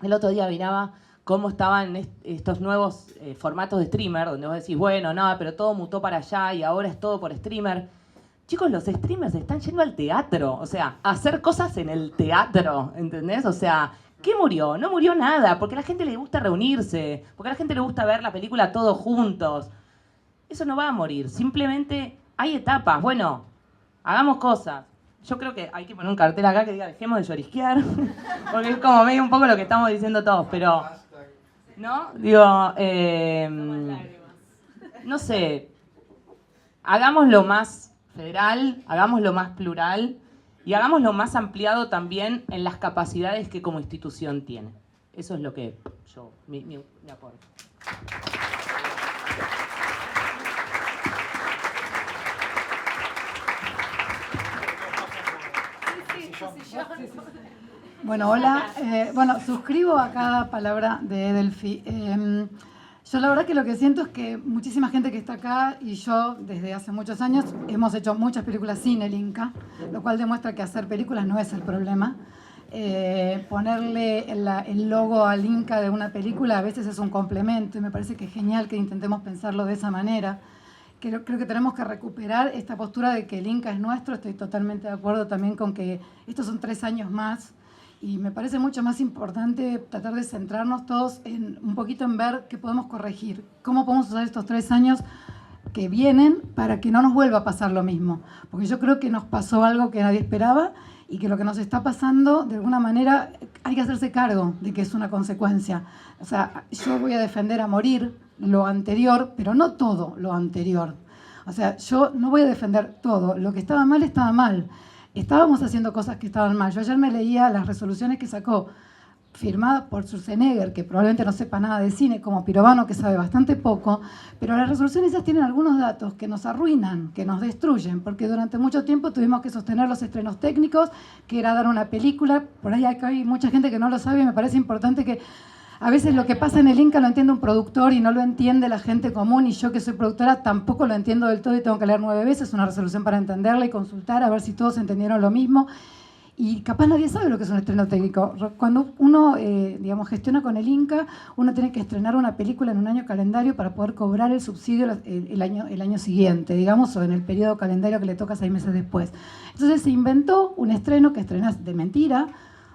El otro día miraba cómo estaban estos nuevos formatos de streamer, donde vos decís, bueno, no, pero todo mutó para allá y ahora es todo por streamer. Chicos, los streamers están yendo al teatro, o sea, a hacer cosas en el teatro, ¿entendés? O sea, ¿qué murió? No murió nada, porque a la gente le gusta reunirse, porque a la gente le gusta ver la película todos juntos. Eso no va a morir, simplemente hay etapas. Bueno, hagamos cosas. Yo creo que hay que poner un cartel acá que diga, dejemos de llorisquear, porque es como medio un poco lo que estamos diciendo todos, pero... ¿No? Digo, no sé, hagámoslo más federal, hagámoslo más plural y hagámoslo más ampliado también en las capacidades que como institución tiene. Eso es lo que yo, mi aporte. Bueno, hola. Suscribo a cada palabra de Edelfi. Yo la verdad que lo que siento es que muchísima gente que está acá y yo desde hace muchos años hemos hecho muchas películas sin el Inca, lo cual demuestra que hacer películas no es el problema. Ponerle el logo al Inca de una película a veces es un complemento y me parece que es genial que intentemos pensarlo de esa manera. Creo que tenemos que recuperar esta postura de que el Inca es nuestro. Estoy totalmente de acuerdo también con que estos son 3 años más y me parece mucho más importante tratar de centrarnos todos un poquito en ver qué podemos corregir, cómo podemos usar estos 3 años que vienen para que no nos vuelva a pasar lo mismo. Porque yo creo que nos pasó algo que nadie esperaba y que lo que nos está pasando, de alguna manera, hay que hacerse cargo de que es una consecuencia. O sea, yo voy a defender a morir lo anterior, pero no todo lo anterior. O sea, yo no voy a defender todo. Lo que estaba mal, estaba mal. Estábamos haciendo cosas que estaban mal. Yo ayer me leía las resoluciones que sacó, firmadas por Schwarzenegger, que probablemente no sepa nada de cine, como Pirovano, que sabe bastante poco, pero las resoluciones esas tienen algunos datos que nos arruinan, que nos destruyen, porque durante mucho tiempo tuvimos que sostener los estrenos técnicos, que era dar una película. Por ahí acá hay mucha gente que no lo sabe y me parece importante que a veces lo que pasa en el Inca lo entiende un productor y no lo entiende la gente común, y yo que soy productora tampoco lo entiendo del todo y tengo que leer 9 veces una resolución para entenderla y consultar a ver si todos entendieron lo mismo. Y capaz nadie sabe lo que es un estreno técnico. Cuando uno gestiona con el Inca, uno tiene que estrenar una película en un año calendario para poder cobrar el subsidio el año siguiente, digamos, o en el periodo calendario que le toca 6 meses después. Entonces se inventó un estreno que estrenas de mentira,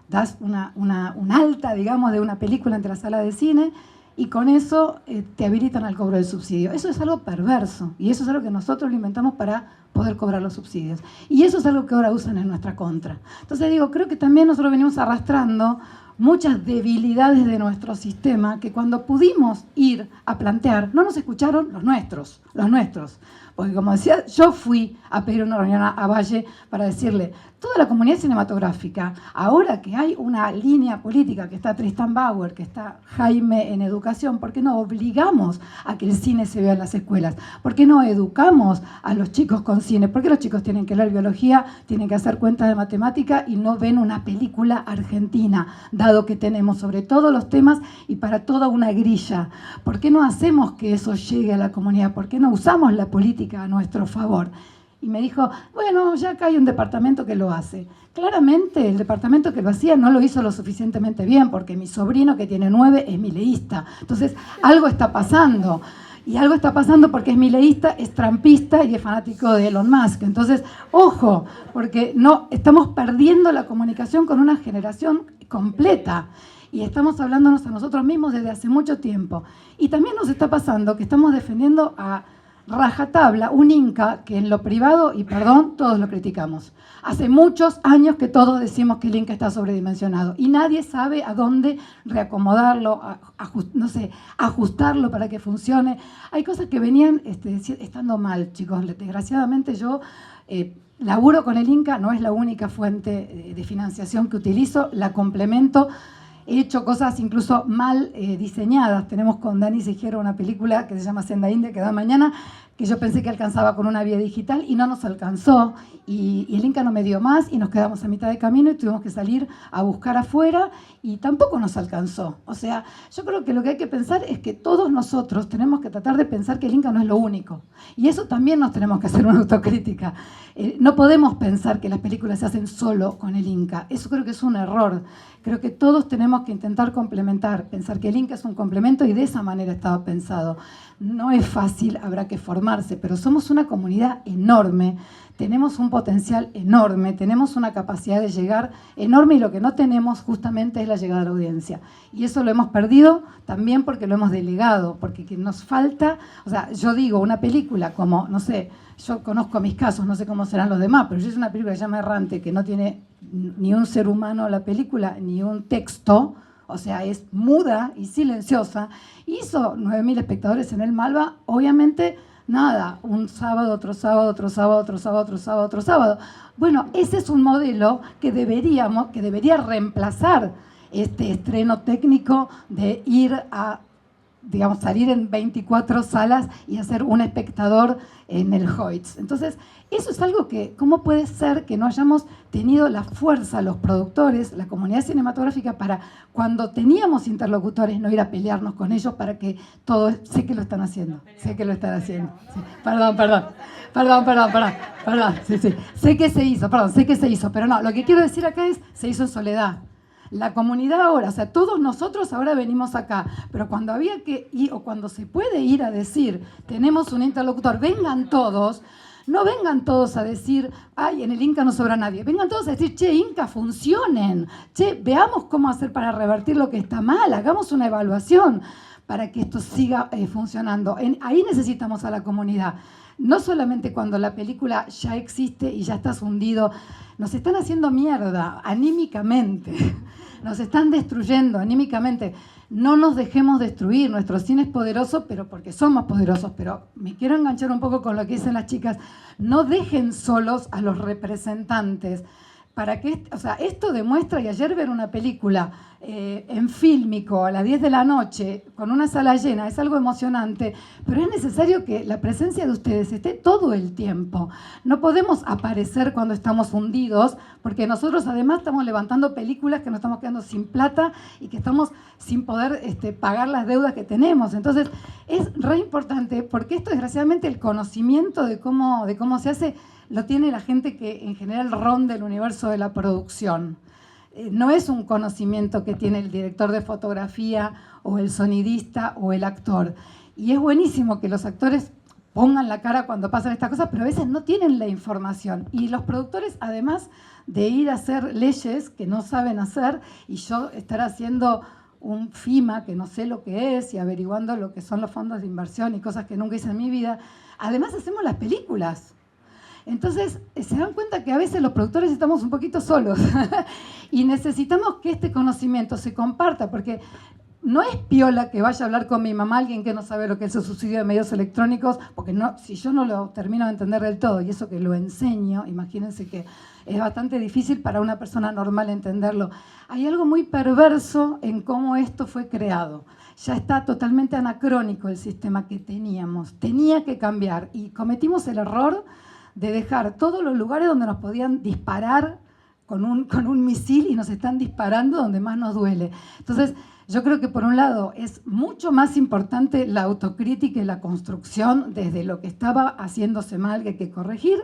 das un alta, digamos, de una película ante la sala de cine y con eso te habilitan al cobro del subsidio. Eso es algo perverso y eso es algo que nosotros lo inventamos para poder cobrar los subsidios. Y eso es algo que ahora usan en nuestra contra. Entonces digo, creo que también nosotros venimos arrastrando muchas debilidades de nuestro sistema que cuando pudimos ir a plantear, no nos escucharon los nuestros. Porque como decía, yo fui a pedir una reunión a Valle para decirle, toda la comunidad cinematográfica, ahora que hay una línea política, que está Tristan Bauer, que está Jaime en educación, ¿por qué no obligamos a que el cine se vea en las escuelas? ¿Por qué no educamos a los chicos con cine? ¿Por qué los chicos tienen que leer biología, tienen que hacer cuentas de matemática y no ven una película argentina, dado que tenemos sobre todos los temas y para toda una grilla? ¿Por qué no hacemos que eso llegue a la comunidad? ¿Por qué no usamos la política a nuestro favor? y me dijo, bueno, ya acá hay un departamento que lo hace. Claramente el departamento que lo hacía no lo hizo lo suficientemente bien, porque mi sobrino que tiene 9 es mileísta. Entonces, algo está pasando. Y algo está pasando porque es mileísta, es trampista y es fanático de Elon Musk. Entonces, ojo, porque no estamos perdiendo la comunicación con una generación completa. Y estamos hablándonos a nosotros mismos desde hace mucho tiempo. Y también nos está pasando que estamos defendiendo a rajatabla un Inca que en lo privado, y perdón, todos lo criticamos. Hace muchos años que todos decimos que el Inca está sobredimensionado y nadie sabe a dónde reacomodarlo, no sé, ajustarlo para que funcione. Hay cosas que venían estando mal, chicos. Desgraciadamente yo laburo con el Inca, no es la única fuente de financiación que utilizo, la complemento. He hecho cosas incluso mal diseñadas. Tenemos con Dani Sigero una película que se llama Senda India, que da mañana, que yo pensé que alcanzaba con una vía digital y no nos alcanzó. Y el Inca no me dio más y nos quedamos a mitad de camino y tuvimos que salir a buscar afuera y tampoco nos alcanzó. O sea, yo creo que lo que hay que pensar es que todos nosotros tenemos que tratar de pensar que el Inca no es lo único. Y eso también nos tenemos que hacer una autocrítica. No podemos pensar que las películas se hacen solo con el Inca. Eso creo que es un error. Creo que todos tenemos que intentar complementar, pensar que el Inca es un complemento y de esa manera estaba pensado. No es fácil, habrá que formarse, pero somos una comunidad enorme, tenemos un potencial enorme, tenemos una capacidad de llegar enorme y lo que no tenemos justamente es la llegada a la audiencia. Y eso lo hemos perdido también porque lo hemos delegado, porque nos falta, o sea, yo digo, una película como, no sé, yo conozco mis casos, no sé cómo serán los demás, pero yo hice una película que se llama Errante, que no tiene ni un ser humano la película, ni un texto, o sea, es muda y silenciosa. Hizo 9.000 espectadores en el Malva, obviamente, nada, un sábado, otro sábado, otro sábado, otro sábado, otro sábado, otro sábado. Bueno, ese es un modelo que debería reemplazar este estreno técnico de ir a, digamos, salir en 24 salas y hacer un espectador en el Hoyts. Entonces, eso es algo que, ¿cómo puede ser que no hayamos tenido la fuerza, los productores, la comunidad cinematográfica, para cuando teníamos interlocutores no ir a pelearnos con ellos para que todo, sé que lo están haciendo, sé que lo están haciendo. Sí. Perdón, sí, sé que se hizo, pero no, lo que quiero decir acá es, se hizo en soledad. La comunidad ahora, o sea, todos nosotros ahora venimos acá, pero cuando había que ir, o cuando se puede ir a decir, tenemos un interlocutor, vengan todos, no vengan todos a decir, ay, en el Inca no sobra nadie, vengan todos a decir, che, Inca, funcionen, che, veamos cómo hacer para revertir lo que está mal, hagamos una evaluación para que esto siga funcionando. Ahí necesitamos a la comunidad. No solamente cuando la película ya existe y ya estás hundido, nos están haciendo mierda anímicamente, nos están destruyendo anímicamente. No nos dejemos destruir, nuestro cine es poderoso, pero porque somos poderosos. Pero me quiero enganchar un poco con lo que dicen las chicas, no dejen solos a los representantes. Para que, o sea, esto demuestra, y ayer ver una película en Fílmico a las 10 de la noche con una sala llena es algo emocionante, pero es necesario que la presencia de ustedes esté todo el tiempo. No podemos aparecer cuando estamos hundidos, porque nosotros además estamos levantando películas que nos estamos quedando sin plata y que estamos sin poder pagar las deudas que tenemos. Entonces es re importante, porque esto desgraciadamente el conocimiento de cómo se hace lo tiene la gente que en general ronda el universo de la producción. No es un conocimiento que tiene el director de fotografía o el sonidista o el actor. Y es buenísimo que los actores pongan la cara cuando pasan estas cosas, pero a veces no tienen la información. Y los productores, además de ir a hacer leyes que no saben hacer, y yo estar haciendo un FIMA que no sé lo que es y averiguando lo que son los fondos de inversión y cosas que nunca hice en mi vida, además hacemos las películas. Entonces, se dan cuenta que a veces los productores estamos un poquito solos y necesitamos que este conocimiento se comparta, porque no es piola que vaya a hablar con mi mamá alguien que no sabe lo que es el subsidio de medios electrónicos, porque no, si yo no lo termino de entender del todo, y eso que lo enseño, imagínense que es bastante difícil para una persona normal entenderlo. Hay algo muy perverso en cómo esto fue creado. Ya está totalmente anacrónico el sistema que teníamos. Tenía que cambiar y cometimos el error de dejar todos los lugares donde nos podían disparar con un misil y nos están disparando donde más nos duele. Entonces, Yo creo que por un lado es mucho más importante la autocrítica y la construcción desde lo que estaba haciéndose mal que hay que corregir,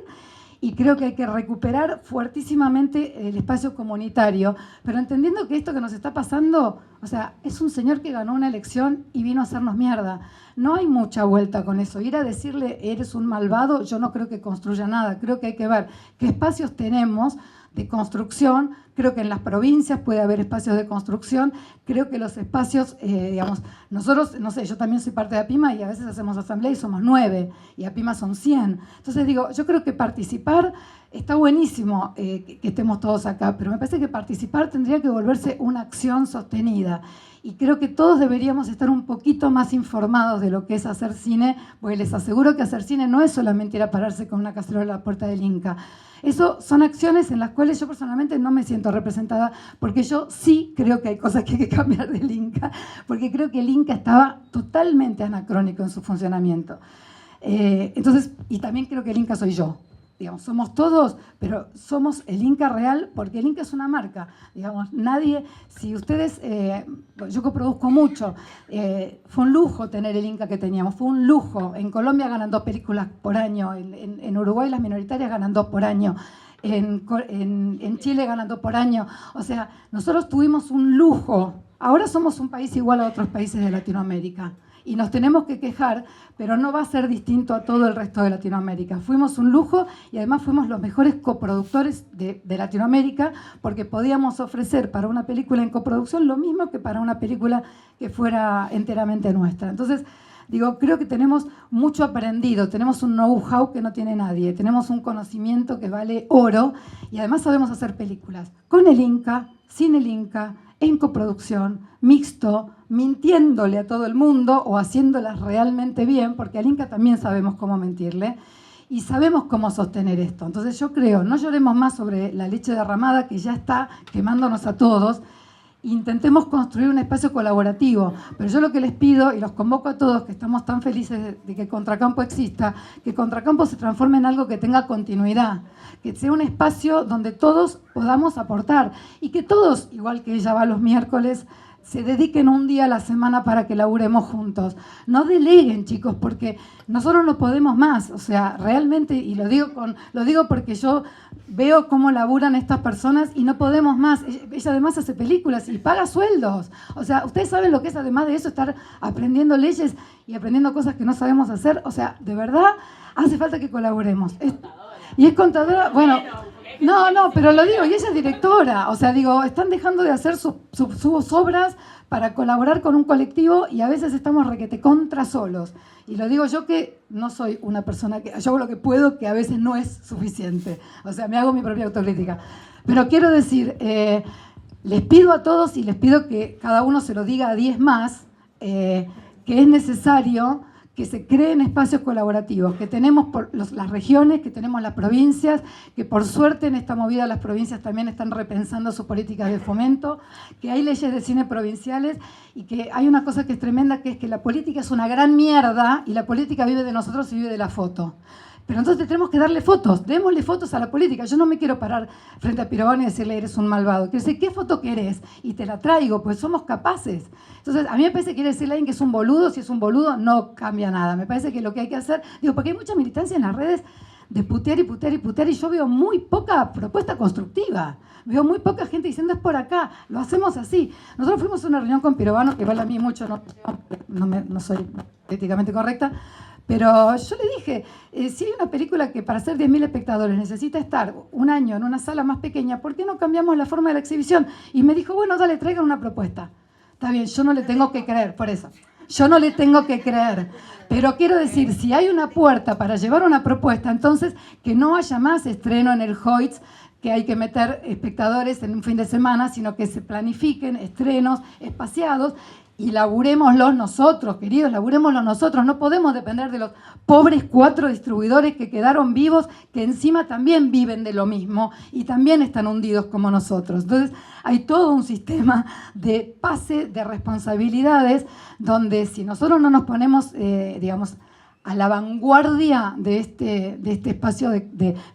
y creo que hay que recuperar fuertísimamente el espacio comunitario, pero entendiendo que esto que nos está pasando, o sea, es un señor que ganó una elección y vino a hacernos mierda. No hay mucha vuelta con eso. Ir a decirle eres un malvado, yo no creo que construya nada. Creo que hay que ver qué espacios tenemos de construcción. Creo que en las provincias puede haber espacios de construcción. Creo que los espacios, digamos, nosotros, no sé, yo también soy parte de APIMA y a veces hacemos asamblea y somos 9 y APIMA son 100. Entonces digo, yo creo que participar está buenísimo, que estemos todos acá, pero me parece que participar tendría que volverse una acción sostenida. Y creo que todos deberíamos estar un poquito más informados de lo que es hacer cine, porque les aseguro que hacer cine no es solamente ir a pararse con una cacerola a la puerta del Inca. Eso son acciones en las cuales yo personalmente no me siento representada, porque yo sí creo que hay cosas que hay que cambiar del Inca, porque creo que el Inca estaba totalmente anacrónico en su funcionamiento. Entonces, y también creo que el Inca soy yo. Digamos, somos todos, pero somos el Inca real, porque el Inca es una marca. Digamos, nadie, si ustedes, yo coproduzco mucho, fue un lujo tener el Inca que teníamos, fue un lujo. En Colombia ganan 2 películas por año, en Uruguay las minoritarias ganan 2 por año, en Chile ganan 2 por año. O sea, nosotros tuvimos un lujo. Ahora somos un país igual a otros países de Latinoamérica. Y nos tenemos que quejar, pero no va a ser distinto a todo el resto de Latinoamérica. Fuimos un lujo y además fuimos los mejores coproductores de Latinoamérica, porque podíamos ofrecer para una película en coproducción lo mismo que para una película que fuera enteramente nuestra. Entonces, digo, creo que tenemos mucho aprendido, tenemos un know-how que no tiene nadie, tenemos un conocimiento que vale oro y además sabemos hacer películas con el Inca, sin el Inca, en coproducción, mixto, mintiéndole a todo el mundo o haciéndolas realmente bien, porque al Inca también sabemos cómo mentirle y sabemos cómo sostener esto. Entonces yo creo, no lloremos más sobre la leche derramada que ya está quemándonos a todos. Intentemos construir un espacio colaborativo, pero yo lo que les pido y los convoco a todos que estamos tan felices de que Contracampo exista, que Contracampo se transforme en algo que tenga continuidad, que sea un espacio donde todos podamos aportar y que todos, igual que ella va los miércoles, se dediquen un día a la semana para que laburemos juntos. No deleguen, chicos, porque nosotros no podemos más. O sea, realmente, y lo digo porque yo veo cómo laburan estas personas y no podemos más. Ella además hace películas y paga sueldos. O sea, ustedes saben lo que es, además de eso, estar aprendiendo leyes y aprendiendo cosas que no sabemos hacer. O sea, de verdad, hace falta que colaboremos. Y es contadora, bueno... No, pero lo digo, y ella es directora, o sea, digo, están dejando de hacer sus obras para colaborar con un colectivo y a veces estamos requete contra solos. Y lo digo yo que no soy una persona que, yo hago lo que puedo, que a veces no es suficiente, o sea, me hago mi propia autocrítica. Pero quiero decir, les pido a todos y les pido que cada uno se lo diga a 10 más, que es necesario que se creen espacios colaborativos, que tenemos las regiones, que tenemos las provincias, que por suerte en esta movida las provincias también están repensando sus políticas de fomento, que hay leyes de cine provinciales y que hay una cosa que es tremenda, que es que la política es una gran mierda y la política vive de nosotros y vive de la foto. Pero entonces tenemos que darle fotos, démosle fotos a la política. Yo no me quiero parar frente a Pirovani y decirle eres un malvado. Quiero decir, ¿qué foto querés? Y te la traigo, pues somos capaces. Entonces, a mí me parece que quiere decirle a alguien que es un boludo, si es un boludo no cambia nada. Me parece que lo que hay que hacer, digo, porque hay mucha militancia en las redes de putear y putear y putear y yo veo muy poca propuesta constructiva. Veo muy poca gente diciendo es por acá, lo hacemos así. Nosotros fuimos a una reunión con Pirovano, que vale a mí mucho, no soy éticamente correcta, pero yo le dije, si hay una película que para hacer 10.000 espectadores necesita estar un año en una sala más pequeña, ¿por qué no cambiamos la forma de la exhibición? Y me dijo, bueno, dale, traigan una propuesta. Está bien, yo no le tengo que creer, por eso. Yo no le tengo que creer. Pero quiero decir, si hay una puerta para llevar una propuesta, entonces que no haya más estreno en el Hoyts, que hay que meter espectadores en un fin de semana, sino que se planifiquen estrenos espaciados y laburémoslos nosotros, queridos, laburémoslos nosotros. No podemos depender de los pobres 4 distribuidores que quedaron vivos, que encima también viven de lo mismo y también están hundidos como nosotros. Entonces, hay todo un sistema de pase de responsabilidades donde si nosotros no nos ponemos, digamos, a la vanguardia de este espacio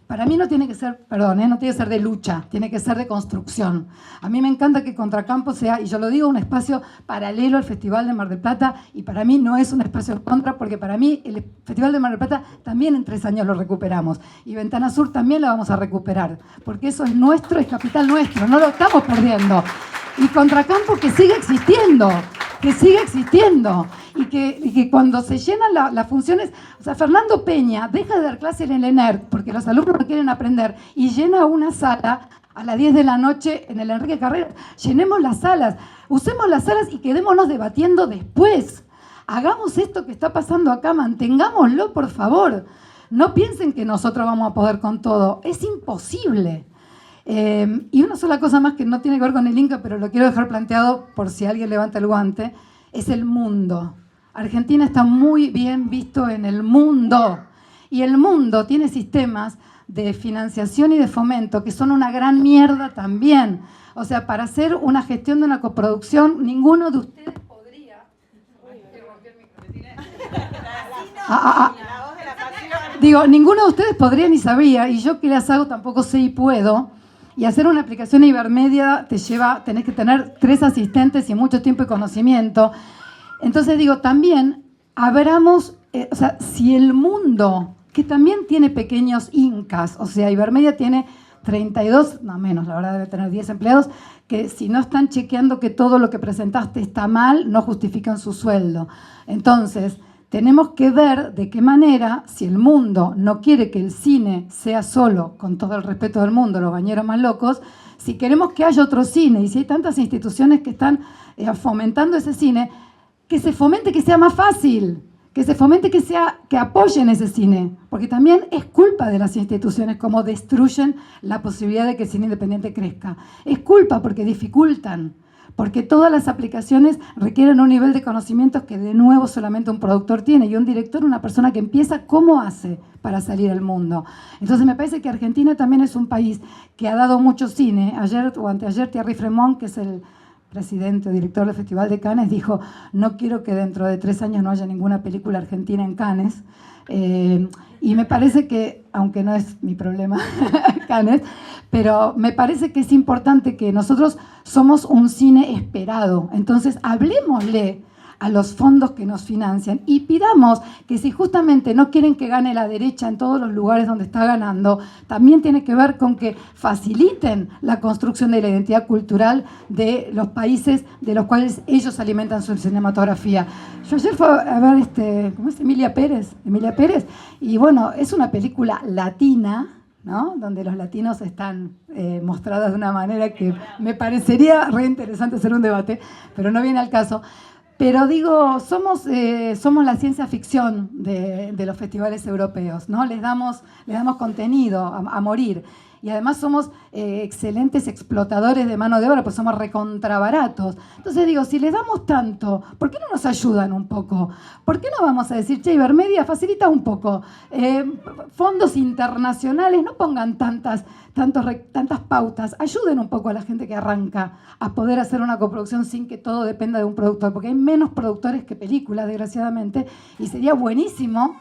para mí no tiene que ser, perdón, no tiene que ser de lucha, tiene que ser de construcción. A mí me encanta que Contracampo sea, y yo lo digo, un espacio paralelo al Festival de Mar del Plata, y para mí no es un espacio en contra, porque para mí el Festival de Mar del Plata también en 3 años lo recuperamos, y Ventana Sur también la vamos a recuperar, porque eso es nuestro, es capital nuestro, no lo estamos perdiendo. Y Contracampo que siga existiendo, y que cuando se llenan las funciones, o sea, Fernando Peña deja de dar clase en el ENERC porque los alumnos no quieren aprender y llena una sala a las 10 de la noche en el Enrique Carrera. Llenemos las salas, usemos las salas y quedémonos debatiendo después. Hagamos esto que está pasando acá, mantengámoslo, por favor. No piensen que nosotros vamos a poder con todo, es imposible. Y una sola cosa más que no tiene que ver con el Inca, pero lo quiero dejar planteado por si alguien levanta el guante, es el mundo. Argentina está muy bien visto en el mundo, y el mundo tiene sistemas de financiación y de fomento que son una gran mierda también. O sea, para hacer una gestión de una coproducción, ninguno de ustedes podría... Digo, ninguno de ustedes podría ni sabría, y yo que las hago tampoco sé y puedo. Y hacer una aplicación Ibermedia tenés que tener 3 asistentes y mucho tiempo y conocimiento. Entonces digo, también abramos, o sea, si el mundo, que también tiene pequeños incas, o sea, Ibermedia tiene 32, no menos, la verdad debe tener 10 empleados, que si no están chequeando que todo lo que presentaste está mal, no justifican su sueldo. Entonces, tenemos que ver de qué manera, si el mundo no quiere que el cine sea solo, con todo el respeto del mundo, los bañeros más locos, si queremos que haya otro cine, y si hay tantas instituciones que están fomentando ese cine, que se fomente que sea más fácil, que se fomente que apoyen ese cine, porque también es culpa de las instituciones como destruyen la posibilidad de que el cine independiente crezca. Es culpa porque dificultan, porque todas las aplicaciones requieren un nivel de conocimientos que de nuevo solamente un productor tiene, y un director, una persona que empieza, ¿cómo hace para salir al mundo? Entonces me parece que Argentina también es un país que ha dado mucho cine. Ayer o anteayer Thierry Fremont, que es el presidente o director del Festival de Cannes, dijo: no quiero que dentro de 3 años no haya ninguna película argentina en Cannes. Y me parece que, aunque no es mi problema, Cannes, pero me parece que es importante que nosotros somos un cine esperado. Entonces, hablemosle a los fondos que nos financian y pidamos que si justamente no quieren que gane la derecha en todos los lugares donde está ganando, también tiene que ver con que faciliten la construcción de la identidad cultural de los países de los cuales ellos alimentan su cinematografía. Yo ayer fui a ver ¿cómo es? Emilia Pérez, y bueno, es una película latina, ¿no? Donde los latinos están mostrados de una manera que me parecería re interesante hacer un debate, pero no viene al caso. Pero digo, somos la ciencia ficción de los festivales europeos, ¿no? Les damos contenido a morir. Y además somos excelentes explotadores de mano de obra, pues somos recontrabaratos. Entonces digo, si les damos tanto, ¿por qué no nos ayudan un poco? ¿Por qué no vamos a decir, che, Ibermedia, facilita un poco? Fondos internacionales, no pongan tantas pautas, ayuden un poco a la gente que arranca a poder hacer una coproducción sin que todo dependa de un productor, porque hay menos productores que películas, desgraciadamente, y sería buenísimo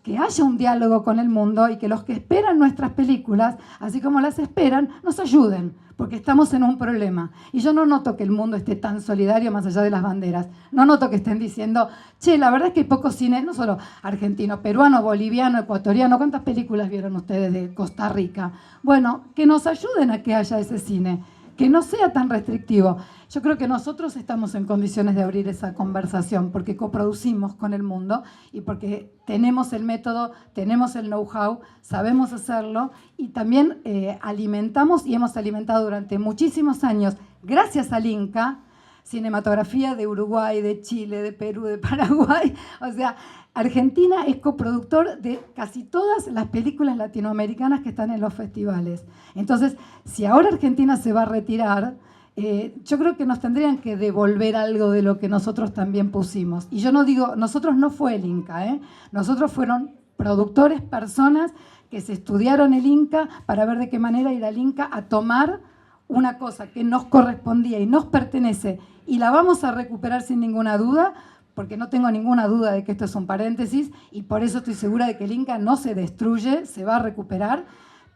que haya un diálogo con el mundo y que los que esperan nuestras películas, así como las esperan, nos ayuden, porque estamos en un problema. Y yo no noto que el mundo esté tan solidario más allá de las banderas. No noto que estén diciendo, che, la verdad es que hay poco cine, no solo argentino, peruano, boliviano, ecuatoriano. ¿Cuántas películas vieron ustedes de Costa Rica? Bueno, que nos ayuden a que haya ese cine, que no sea tan restrictivo. Yo creo que nosotros estamos en condiciones de abrir esa conversación porque coproducimos con el mundo y porque tenemos el método, tenemos el know-how, sabemos hacerlo y también alimentamos y hemos alimentado durante muchísimos años, gracias al Inca, cinematografía de Uruguay, de Chile, de Perú, de Paraguay. O sea, Argentina es coproductor de casi todas las películas latinoamericanas que están en los festivales. Entonces, si ahora Argentina se va a retirar, yo creo que nos tendrían que devolver algo de lo que nosotros también pusimos. Y yo no digo, nosotros no fue el Inca, nosotros fueron productores, personas que se estudiaron el Inca para ver de qué manera ir al Inca a tomar una cosa que nos correspondía y nos pertenece y la vamos a recuperar sin ninguna duda porque no tengo ninguna duda de que esto es un paréntesis, y por eso estoy segura de que el Inca no se destruye, se va a recuperar,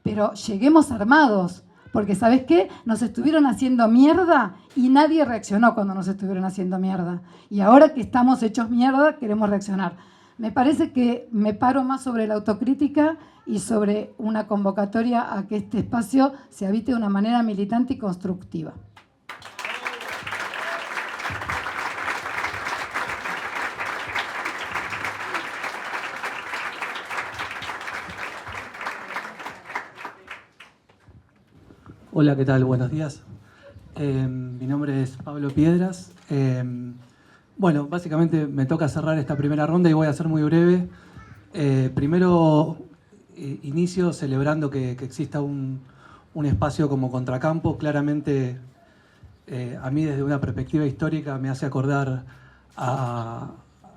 pero lleguemos armados, porque ¿sabes qué? Nos estuvieron haciendo mierda y nadie reaccionó cuando nos estuvieron haciendo mierda. Y ahora que estamos hechos mierda, queremos reaccionar. Me parece que me paro más sobre la autocrítica y sobre una convocatoria a que este espacio se habite de una manera militante y constructiva. Hola, ¿qué tal? Buenos días. Mi nombre es Pablo Piedras. Bueno, básicamente me toca cerrar esta primera ronda y voy a ser muy breve. Primero, inicio celebrando que exista un espacio como Contracampo. Claramente, a mí desde una perspectiva histórica me hace acordar a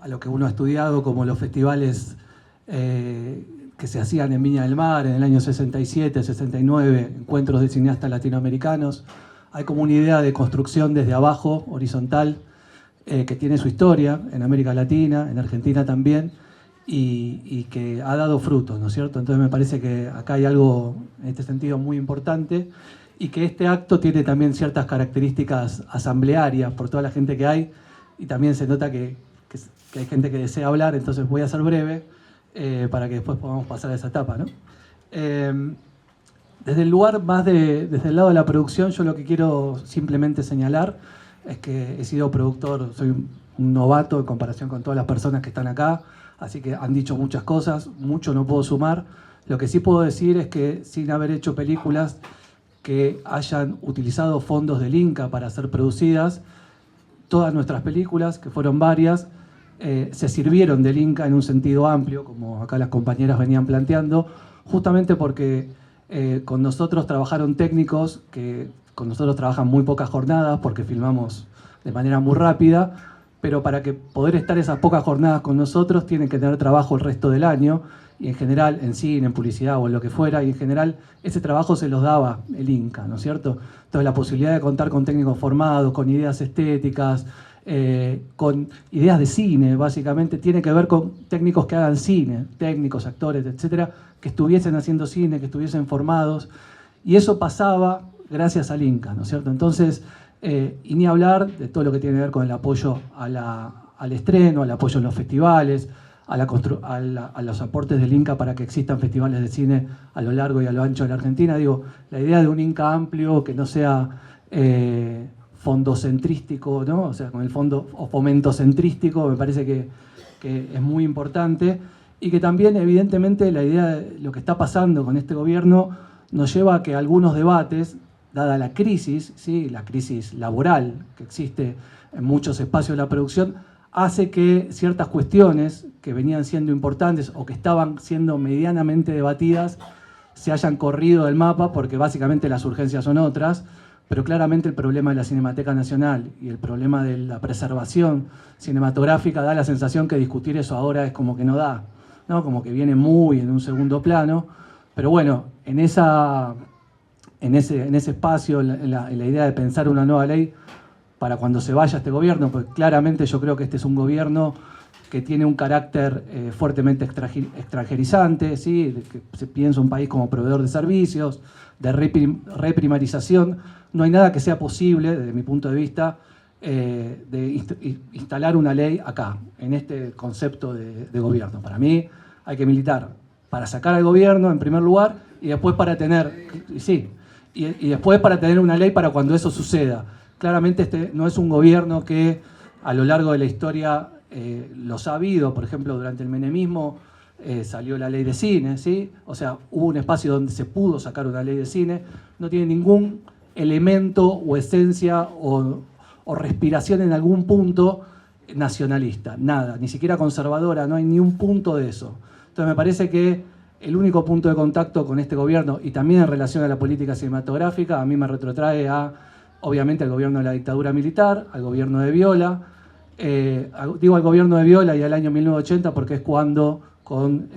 lo que uno ha estudiado, como los festivales que se hacían en Viña del Mar en el año 67, 69, encuentros de cineastas latinoamericanos. Hay como una idea de construcción desde abajo, horizontal, que tiene su historia en América Latina, en Argentina también, y que ha dado frutos, ¿no es cierto? Entonces me parece que acá hay algo en este sentido muy importante, y que este acto tiene también ciertas características asamblearias por toda la gente que hay, y también se nota que hay gente que desea hablar, entonces voy a ser breve, para que después podamos pasar a esa etapa, ¿no? Desde el lugar más desde el lado de la producción, yo lo que quiero simplemente señalar es que he sido productor, soy un novato en comparación con todas las personas que están acá, así que han dicho muchas cosas, mucho no puedo sumar. Lo que sí puedo decir es que sin haber hecho películas que hayan utilizado fondos del Inca para ser producidas, todas nuestras películas, que fueron varias, se sirvieron del Inca en un sentido amplio, como acá las compañeras venían planteando, justamente porque con nosotros trabajaron técnicos que con nosotros trabajan muy pocas jornadas porque filmamos de manera muy rápida, pero para que poder estar esas pocas jornadas con nosotros tienen que tener trabajo el resto del año, y en general en cine, en publicidad o en lo que fuera, y en general ese trabajo se los daba el Inca, ¿no es cierto? Entonces la posibilidad de contar con técnicos formados, con ideas estéticas, con ideas de cine, básicamente, tiene que ver con técnicos que hagan cine, técnicos, actores, etcétera, que estuviesen haciendo cine, que estuviesen formados, y eso pasaba gracias al Inca, ¿no es cierto? Entonces, y ni hablar de todo lo que tiene que ver con el apoyo al estreno, al apoyo en los festivales, a los aportes del Inca para que existan festivales de cine a lo largo y a lo ancho de la Argentina. Digo, la idea de un Inca amplio, que no sea fondocentrístico, ¿no? O sea, con el fondo o fomentocentrístico, me parece que es muy importante, y que también evidentemente la idea de lo que está pasando con este gobierno nos lleva a que algunos debates, dada la crisis, ¿sí? La crisis laboral que existe en muchos espacios de la producción, hace que ciertas cuestiones que venían siendo importantes o que estaban siendo medianamente debatidas se hayan corrido del mapa, porque básicamente las urgencias son otras. Pero claramente el problema de la Cinemateca Nacional y el problema de la preservación cinematográfica da la sensación que discutir eso ahora es como que no da, ¿no? Como que viene muy en un segundo plano. Pero bueno, en ese espacio, en la idea de pensar una nueva ley para cuando se vaya este gobierno, pues claramente yo creo que este es un gobierno que tiene un carácter fuertemente extranjerizante, ¿sí? Que se piensa un país como proveedor de servicios, de reprimarización. No hay nada que sea posible, desde mi punto de vista, de instalar una ley acá, en este concepto de gobierno. Para mí hay que militar para sacar al gobierno, en primer lugar, y después para tener, y después para tener una ley para cuando eso suceda. Claramente este no es un gobierno que a lo largo de la historia los ha habido. Por ejemplo, durante el menemismo salió la ley de cine, ¿sí? O sea, hubo un espacio donde se pudo sacar una ley de cine. No tiene ningún elemento o esencia o respiración en algún punto nacionalista, nada, ni siquiera conservadora, no hay ni un punto de eso. Entonces me parece que el único punto de contacto con este gobierno, y también en relación a la política cinematográfica, a mí me retrotrae obviamente al gobierno de la dictadura militar, al gobierno de Viola. Digo al gobierno de Viola y al año 1980 porque es cuando con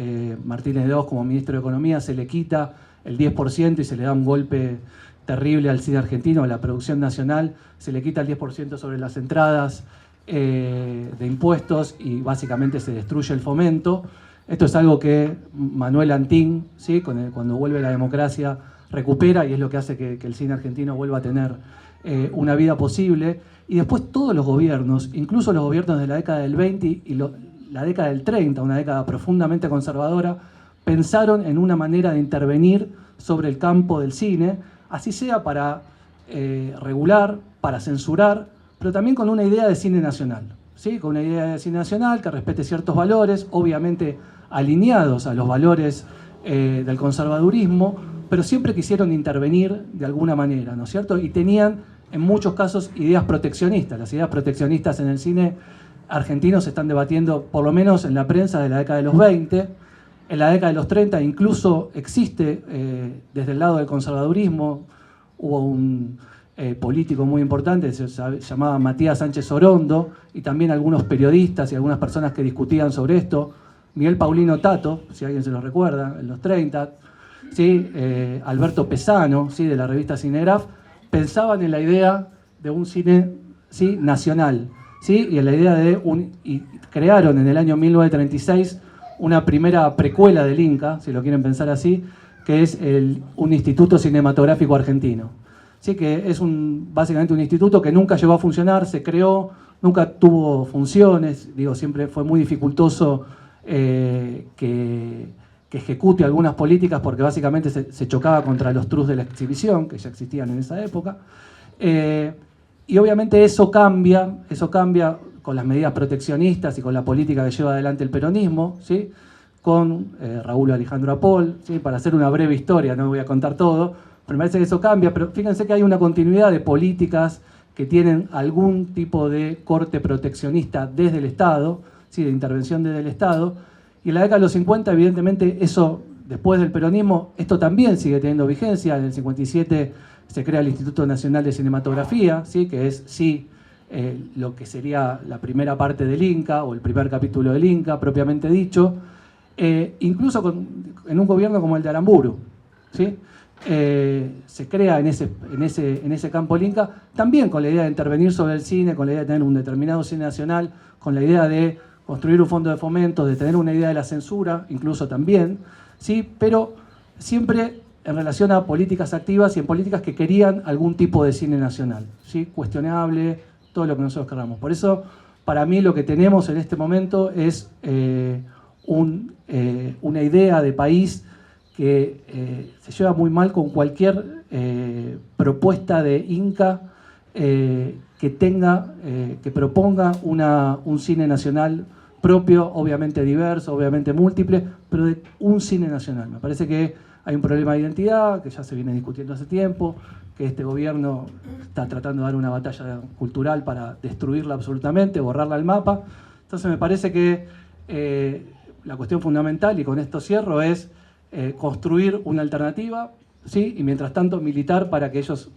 Martínez de Hoz como ministro de Economía se le quita el 10% y se le da un golpe terrible al cine argentino, a la producción nacional, se le quita el 10% sobre las entradas de impuestos y básicamente se destruye el fomento. Esto es algo que Manuel Antín, ¿sí? Cuando vuelve la democracia, recupera y es lo que hace que el cine argentino vuelva a tener una vida posible. Y después todos los gobiernos, incluso los gobiernos de la década del 20 y la década del 30, una década profundamente conservadora, pensaron en una manera de intervenir sobre el campo del cine, así sea para regular, para censurar, pero también con una idea de cine nacional, ¿sí? Con una idea de cine nacional que respete ciertos valores, obviamente alineados a los valores del conservadurismo, pero siempre quisieron intervenir de alguna manera, ¿no es cierto? Y tenían en muchos casos ideas proteccionistas. Las ideas proteccionistas en el cine argentino se están debatiendo, por lo menos en la prensa de la década de los 20, en la década de los 30 incluso existe desde el lado del conservadurismo, hubo un político muy importante, se llamaba Matías Sánchez Orondo, y también algunos periodistas y algunas personas que discutían sobre esto, Miguel Paulino Tato, si alguien se lo recuerda, en los 30, ¿sí? Alberto Pesano, ¿sí? De la revista Cinegraf, pensaban en la idea de un cine, ¿sí? Nacional, ¿sí? Y en la idea y crearon en el año 1936 una primera precuela del Inca, si lo quieren pensar así, que es un instituto cinematográfico argentino. Así que es básicamente un instituto que nunca llegó a funcionar, se creó, nunca tuvo funciones, digo, siempre fue muy dificultoso que ejecute algunas políticas porque básicamente se chocaba contra los trus de la exhibición, que ya existían en esa época. Y obviamente eso cambia con las medidas proteccionistas y con la política que lleva adelante el peronismo, ¿sí? Con Raúl Alejandro Apol, ¿sí? Para hacer una breve historia, no voy a contar todo, pero me parece que eso cambia, pero fíjense que hay una continuidad de políticas que tienen algún tipo de corte proteccionista desde el Estado, ¿sí? De intervención desde el Estado, y en la década de los 50, evidentemente, eso, después del peronismo, esto también sigue teniendo vigencia. En el 57 se crea el Instituto Nacional de Cinematografía, ¿sí? Que es, lo que sería la primera parte del Inca, o el primer capítulo del Inca, propiamente dicho, incluso en un gobierno como el de Aramburu, ¿sí? Se crea en ese campo el Inca, también con la idea de intervenir sobre el cine, con la idea de tener un determinado cine nacional, con la idea de construir un fondo de fomento, de tener una idea de la censura, incluso también, ¿sí? Pero siempre en relación a políticas activas y en políticas que querían algún tipo de cine nacional, ¿sí? Cuestionable, todo lo que nosotros queramos. Por eso, para mí, lo que tenemos en este momento es una idea de país que se lleva muy mal con cualquier propuesta de Inca que proponga un cine nacional propio, obviamente diverso, obviamente múltiple, pero de un cine nacional. Me parece que hay un problema de identidad que ya se viene discutiendo hace tiempo, que este gobierno está tratando de dar una batalla cultural para destruirla absolutamente, borrarla del mapa. Entonces me parece que la cuestión fundamental, y con esto cierro, es construir una alternativa, ¿sí? Y mientras tanto militar para que ellos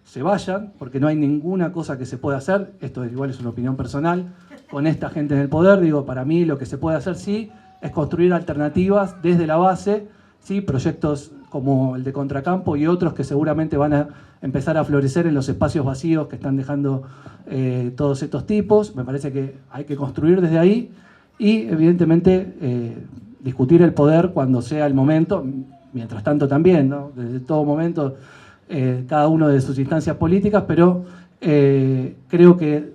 se vayan, porque no hay ninguna cosa que se pueda hacer, esto igual es una opinión personal, con esta gente en el poder, digo, para mí lo que se puede hacer sí es construir alternativas desde la base, ¿sí? Proyectos como el de Contracampo y otros que seguramente van a empezar a florecer en los espacios vacíos que están dejando todos estos tipos. Me parece que hay que construir desde ahí y evidentemente discutir el poder cuando sea el momento, mientras tanto también, ¿no? Desde todo momento, cada uno de sus instancias políticas, pero creo que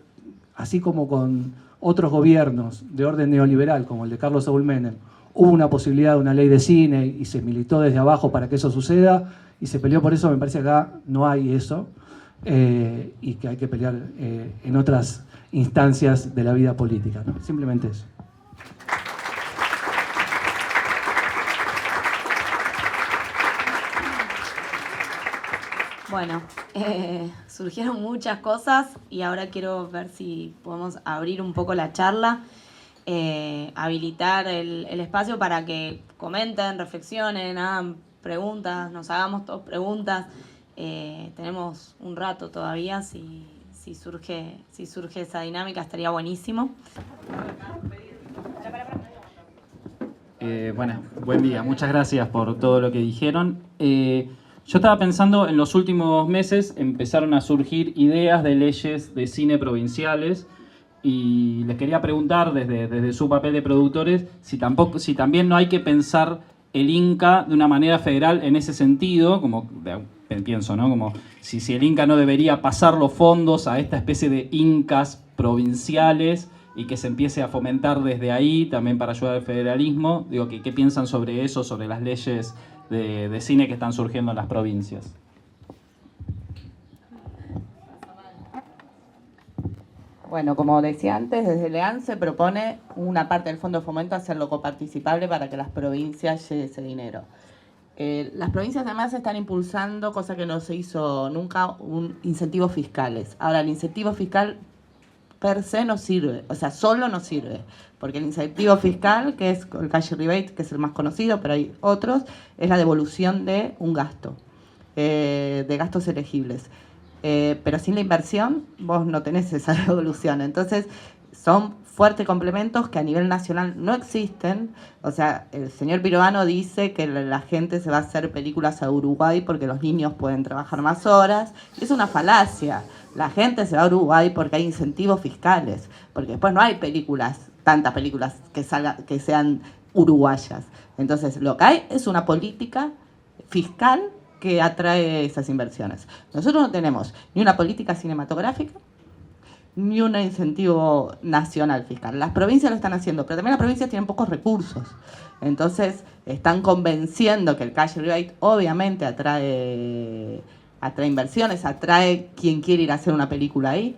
así como con otros gobiernos de orden neoliberal, como el de Carlos Saúl Menem, hubo una posibilidad de una ley de cine y se militó desde abajo para que eso suceda y se peleó por eso, me parece que acá no hay eso y que hay que pelear en otras instancias de la vida política, ¿no? Simplemente eso. Bueno, surgieron muchas cosas y ahora quiero ver si podemos abrir un poco la charla, habilitar el espacio para que comenten, reflexionen, hagan preguntas, nos hagamos todos preguntas. Tenemos un rato todavía, si surge esa dinámica estaría buenísimo. Bueno, buen día, muchas gracias por todo lo que dijeron. Yo estaba pensando, en los últimos meses empezaron a surgir ideas de leyes de cine provinciales Y les quería preguntar desde su papel de productores si también no hay que pensar el Inca de una manera federal en ese sentido, como pienso, ¿no? Como si el Inca no debería pasar los fondos a esta especie de incas provinciales y que se empiece a fomentar desde ahí también para ayudar al federalismo. Digo, ¿qué piensan sobre eso, sobre las leyes de cine que están surgiendo en las provincias? Bueno, como decía antes, desde LEAN se propone una parte del Fondo de Fomento hacerlo coparticipable para que las provincias llegue ese dinero. Las provincias además están impulsando, cosa que no se hizo nunca, incentivos fiscales. Ahora, el incentivo fiscal per se no sirve, o sea, solo no sirve, porque el incentivo fiscal, que es el cash rebate, que es el más conocido, pero hay otros, es la devolución de un gasto, de gastos elegibles. Pero sin la inversión vos no tenés esa devolución. Entonces son fuertes complementos que a nivel nacional no existen. O sea, el señor Pirovano dice que la gente se va a hacer películas a Uruguay porque los niños pueden trabajar más horas. Es una falacia. La gente se va a Uruguay porque hay incentivos fiscales, porque después no hay tantas películas que sean uruguayas. Entonces lo que hay es una política fiscal que atrae esas inversiones. Nosotros no tenemos ni una política cinematográfica ni un incentivo nacional fiscal. Las provincias lo están haciendo, pero también las provincias tienen pocos recursos. Entonces están convenciendo que el cash rebate obviamente atrae inversiones, atrae quien quiere ir a hacer una película ahí.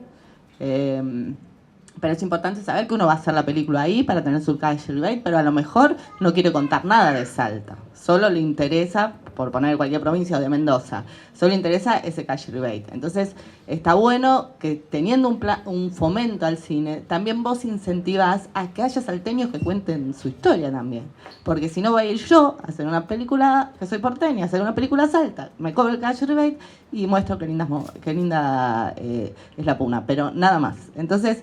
Pero es importante saber que uno va a hacer la película ahí para tener su cash rebate, pero a lo mejor no quiere contar nada de Salta. Solo le interesa, por poner cualquier provincia, o de Mendoza, solo le interesa ese cash rebate. Entonces, está bueno que teniendo un fomento al cine, también vos incentivás a que haya salteños que cuenten su historia también. Porque si no voy a ir yo a hacer una película, que soy porteña, a hacer una película Salta, me cobro el cash rebate y muestro qué linda es la puna, pero nada más. Entonces,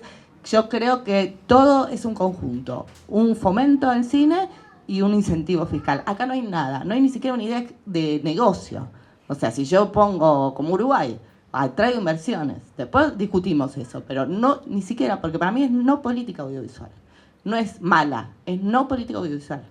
yo creo que todo es un conjunto, un fomento al cine y un incentivo fiscal. Acá no hay nada, no hay ni siquiera una idea de negocio. O sea, si yo pongo como Uruguay, atraigo inversiones, después discutimos eso, pero no, ni siquiera, porque para mí es no política audiovisual. No es mala, es no política audiovisual.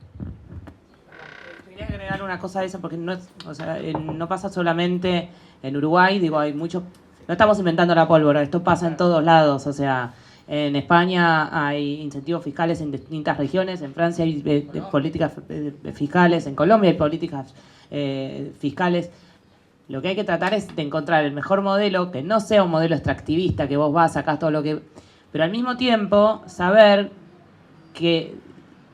Quería agregar una cosa a eso, porque no pasa solamente en Uruguay, digo, hay muchos... No estamos inventando la pólvora, esto pasa en todos lados, o sea... En España hay incentivos fiscales en distintas regiones, en Francia hay políticas fiscales, en Colombia hay políticas fiscales. Lo que hay que tratar es de encontrar el mejor modelo, que no sea un modelo extractivista, que vos vas, sacás todo lo que... Pero al mismo tiempo saber que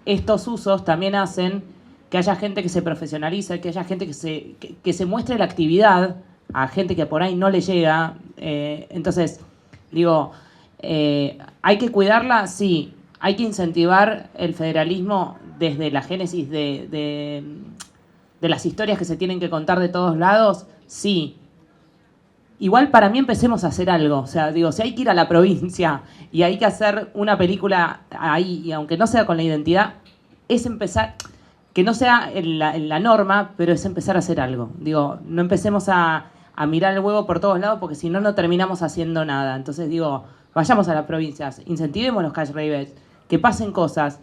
estos usos también hacen que haya gente que se profesionalice, que haya gente que se muestre la actividad a gente que por ahí no le llega. Entonces, digo... ¿hay que cuidarla? Sí. ¿Hay que incentivar el federalismo desde la génesis de las historias que se tienen que contar de todos lados? Sí. Igual para mí empecemos a hacer algo. O sea, digo, si hay que ir a la provincia y hay que hacer una película ahí, y aunque no sea con la identidad, es empezar, que no sea en la norma, pero es empezar a hacer algo. Digo, no empecemos a mirar el huevo por todos lados porque si no, no terminamos haciendo nada. Entonces digo... Vayamos a las provincias, incentivemos los cash rebates, que pasen cosas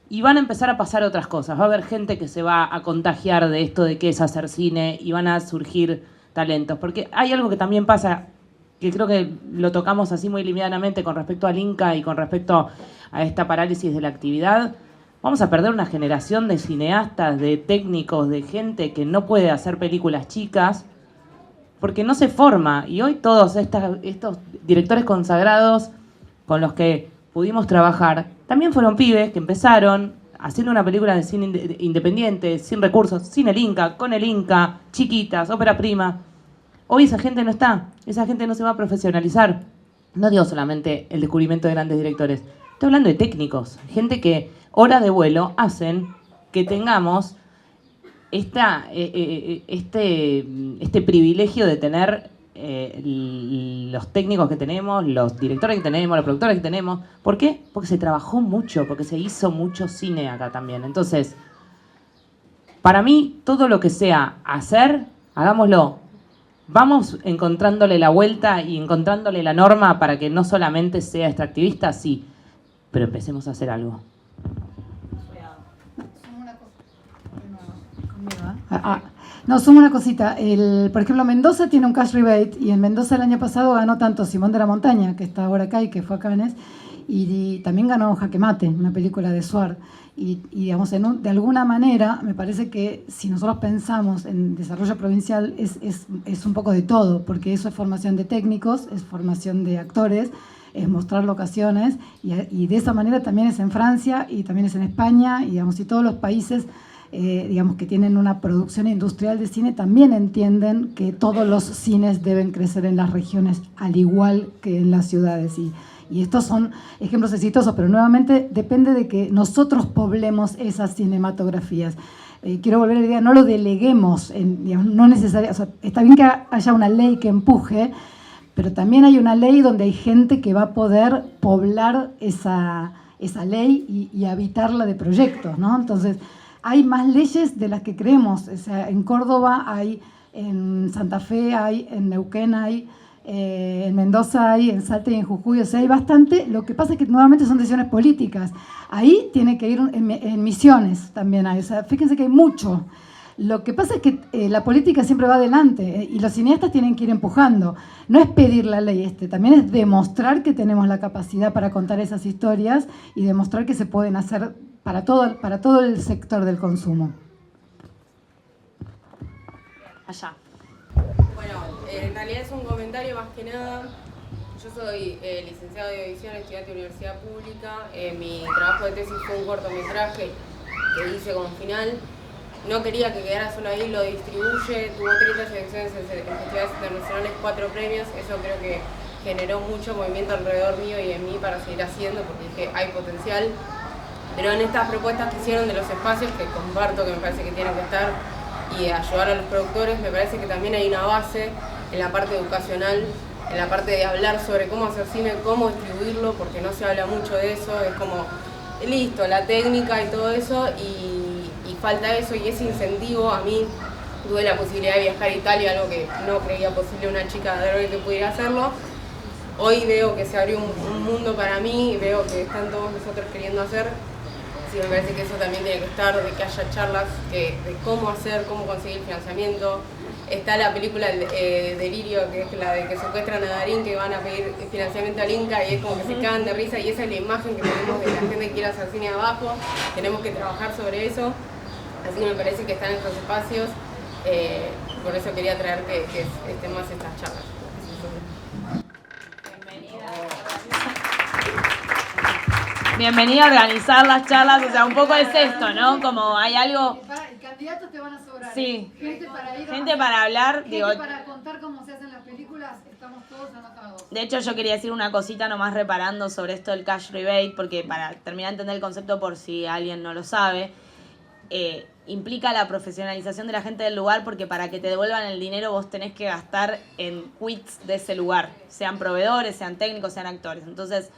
y van a empezar a pasar otras cosas. Va a haber gente que se va a contagiar de esto de qué es hacer cine y van a surgir talentos. Porque hay algo que también pasa, que creo que lo tocamos así muy livianamente con respecto al Inca y con respecto a esta parálisis de la actividad. Vamos a perder una generación de cineastas, de técnicos, de gente que no puede hacer películas chicas porque no se forma. Y hoy todos estos directores consagrados con los que pudimos trabajar también fueron pibes que empezaron haciendo una película de cine independiente, sin recursos, sin el Inca, con el Inca, chiquitas, ópera prima. Hoy esa gente no está, esa gente no se va a profesionalizar. No digo solamente el descubrimiento de grandes directores, estoy hablando de técnicos, gente que horas de vuelo hacen que tengamos este privilegio de tener los técnicos que tenemos, los directores que tenemos, los productores que tenemos. ¿Por qué? Porque se trabajó mucho, porque se hizo mucho cine acá también. Entonces, para mí, todo lo que sea hacer, hagámoslo. ¿Vamos encontrándole la vuelta y encontrándole la norma para que no solamente sea extractivista? Sí, pero empecemos a hacer algo. No, suma una cosita. Por ejemplo, Mendoza tiene un cash rebate y en Mendoza el año pasado ganó tanto Simón de la Montaña, que está ahora acá y que fue a Cannes, y también ganó Jaque Mate, una película de Suar. Y digamos, de alguna manera, me parece que si nosotros pensamos en desarrollo provincial, es un poco de todo, porque eso es formación de técnicos, es formación de actores, es mostrar locaciones, y de esa manera también es en Francia y también es en España, y, digamos, y todos los países digamos, que tienen una producción industrial de cine también entienden que todos los cines deben crecer en las regiones al igual que en las ciudades. Y estos son ejemplos exitosos, pero nuevamente depende de que nosotros poblemos esas cinematografías. Quiero volver a la idea, no lo deleguemos, digamos, no necesariamente, o sea, está bien que haya una ley que empuje, pero también hay una ley donde hay gente que va a poder poblar esa ley y habitarla de proyectos, ¿no? Entonces, hay más leyes de las que creemos. O sea, en Córdoba hay, en Santa Fe hay, en Neuquén hay, en Mendoza hay, en Salta y en Jujuy. O sea, hay bastante. Lo que pasa es que nuevamente son decisiones políticas. Ahí tiene que ir en Misiones también hay. O sea, fíjense que hay mucho. Lo que pasa es que la política siempre va adelante y los cineastas tienen que ir empujando. No es pedir la ley, también es demostrar que tenemos la capacidad para contar esas historias y demostrar que se pueden hacer para todo el sector del consumo. Allá. Bueno, en realidad es un comentario más que nada. Yo soy licenciado de edición, estudiante de universidad pública. Mi trabajo de tesis fue un cortometraje que hice como final. No quería que quedara solo ahí, lo distribuye, tuvo 30 selecciones en festivales internacionales, 4 premios. Eso creo que generó mucho movimiento alrededor mío y en mí para seguir haciendo, porque dije, hay potencial. Pero en estas propuestas que hicieron de los espacios, que comparto, que me parece que tienen que estar, y ayudar a los productores, me parece que también hay una base en la parte educacional, en la parte de hablar sobre cómo hacer cine, cómo distribuirlo, porque no se habla mucho de eso, es como, listo, la técnica y todo eso, y falta eso, y ese incentivo. A mí tuve la posibilidad de viajar a Italia, algo que no creía posible una chica de hoy que pudiera hacerlo. Hoy veo que se abrió un mundo para mí y veo que están todos nosotros queriendo hacer. Sí, me parece que eso también tiene que estar, de que haya charlas de cómo hacer, cómo conseguir financiamiento. Está la película Delirio, que es la de que secuestran a Darín, que van a pedir financiamiento al Inca y es como que se cagan de risa, y esa es la imagen que tenemos de la gente que quiere hacer cine abajo. Tenemos que trabajar sobre eso. Así que me parece que están en estos espacios, por eso quería traer que estén más estas charlas. Bienvenida a organizar las charlas, o sea, un poco es esto, ¿no? Como hay algo... Candidatos te van a sobrar. Sí. Gente para hablar, gente digo... para contar cómo se hacen las películas, estamos todos anotados. De hecho, yo quería decir una cosita nomás reparando sobre esto del cash rebate, porque para terminar de entender el concepto por si alguien no lo sabe, implica la profesionalización de la gente del lugar, porque para que te devuelvan el dinero vos tenés que gastar en quits de ese lugar, sean proveedores, sean técnicos, sean actores. Entonces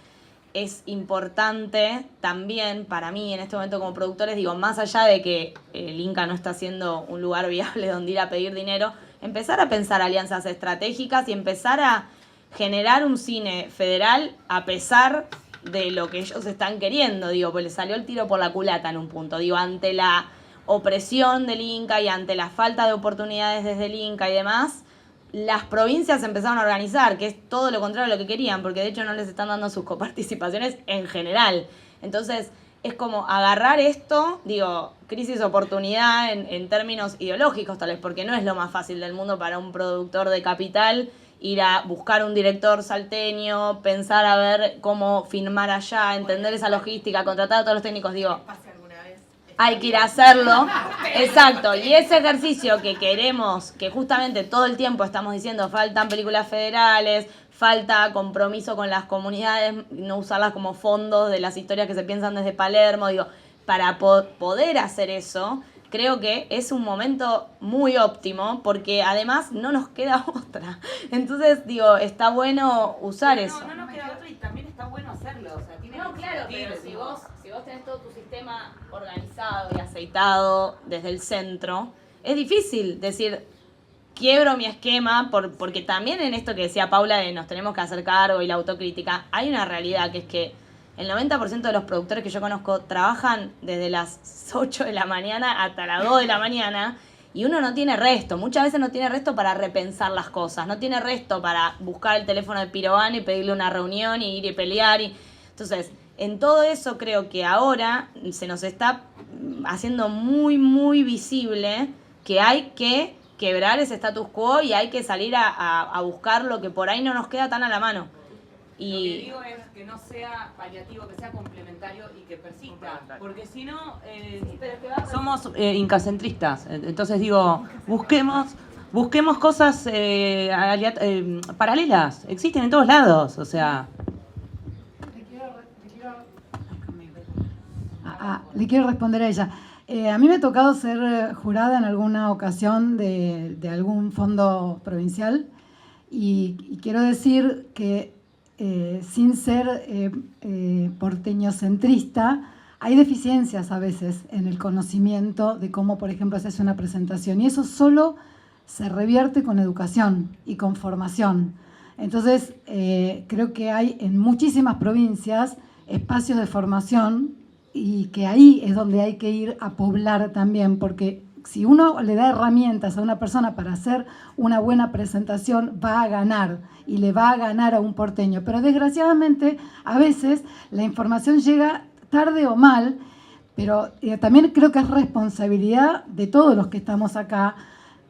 es importante también para mí en este momento como productores, digo, más allá de que el Inca no está siendo un lugar viable donde ir a pedir dinero, empezar a pensar alianzas estratégicas y empezar a generar un cine federal a pesar de lo que ellos están queriendo, digo, pues les salió el tiro por la culata en un punto, digo, ante la opresión del Inca y ante la falta de oportunidades desde el Inca y demás, las provincias empezaron a organizar, que es todo lo contrario a lo que querían, porque de hecho no les están dando sus coparticipaciones en general. Entonces, es como agarrar esto, digo, crisis oportunidad en términos ideológicos tal vez, porque no es lo más fácil del mundo para un productor de capital ir a buscar un director salteño, pensar a ver cómo filmar allá, entender esa logística, contratar a todos los técnicos, digo, hay que ir a hacerlo. Exacto, y ese ejercicio que queremos, que justamente todo el tiempo estamos diciendo, faltan películas federales, falta compromiso con las comunidades, no usarlas como fondos de las historias que se piensan desde Palermo, digo, para poder hacer eso, creo que es un momento muy óptimo, porque además no nos queda otra. Entonces, digo, está bueno usar eso. No nos queda otra y también está bueno hacerlo. O sea, tiene que Claro, existir, pero si digo. vos tenés todo tu sistema organizado y aceitado desde el centro, es difícil decir, quiebro mi esquema, porque también en esto que decía Paula de nos tenemos que hacer cargo y la autocrítica, hay una realidad que es que el 90% de los productores que yo conozco trabajan desde las 8 de la mañana hasta las 2 de la mañana y uno no tiene resto, muchas veces no tiene resto para repensar las cosas, no tiene resto para buscar el teléfono de Pirovano y pedirle una reunión y ir y pelear. Entonces, en todo eso creo que ahora se nos está haciendo muy, muy visible que hay que quebrar ese status quo y hay que salir a buscar lo que por ahí no nos queda tan a la mano. Y lo que digo es que no sea paliativo, que sea complementario y que persista, porque si no somos incacentristas. Entonces digo, busquemos cosas paralelas, existen en todos lados, o sea. Le quiero responder a ella. A mí me ha tocado ser jurada en alguna ocasión de algún fondo provincial y quiero decir que sin ser porteñocentrista, hay deficiencias a veces en el conocimiento de cómo, por ejemplo, se hace una presentación y eso solo se revierte con educación y con formación. Entonces, creo que hay en muchísimas provincias espacios de formación y que ahí es donde hay que ir a poblar también, porque si uno le da herramientas a una persona para hacer una buena presentación, va a ganar y le va a ganar a un porteño. Pero desgraciadamente a veces la información llega tarde o mal, pero también creo que es responsabilidad de todos los que estamos acá,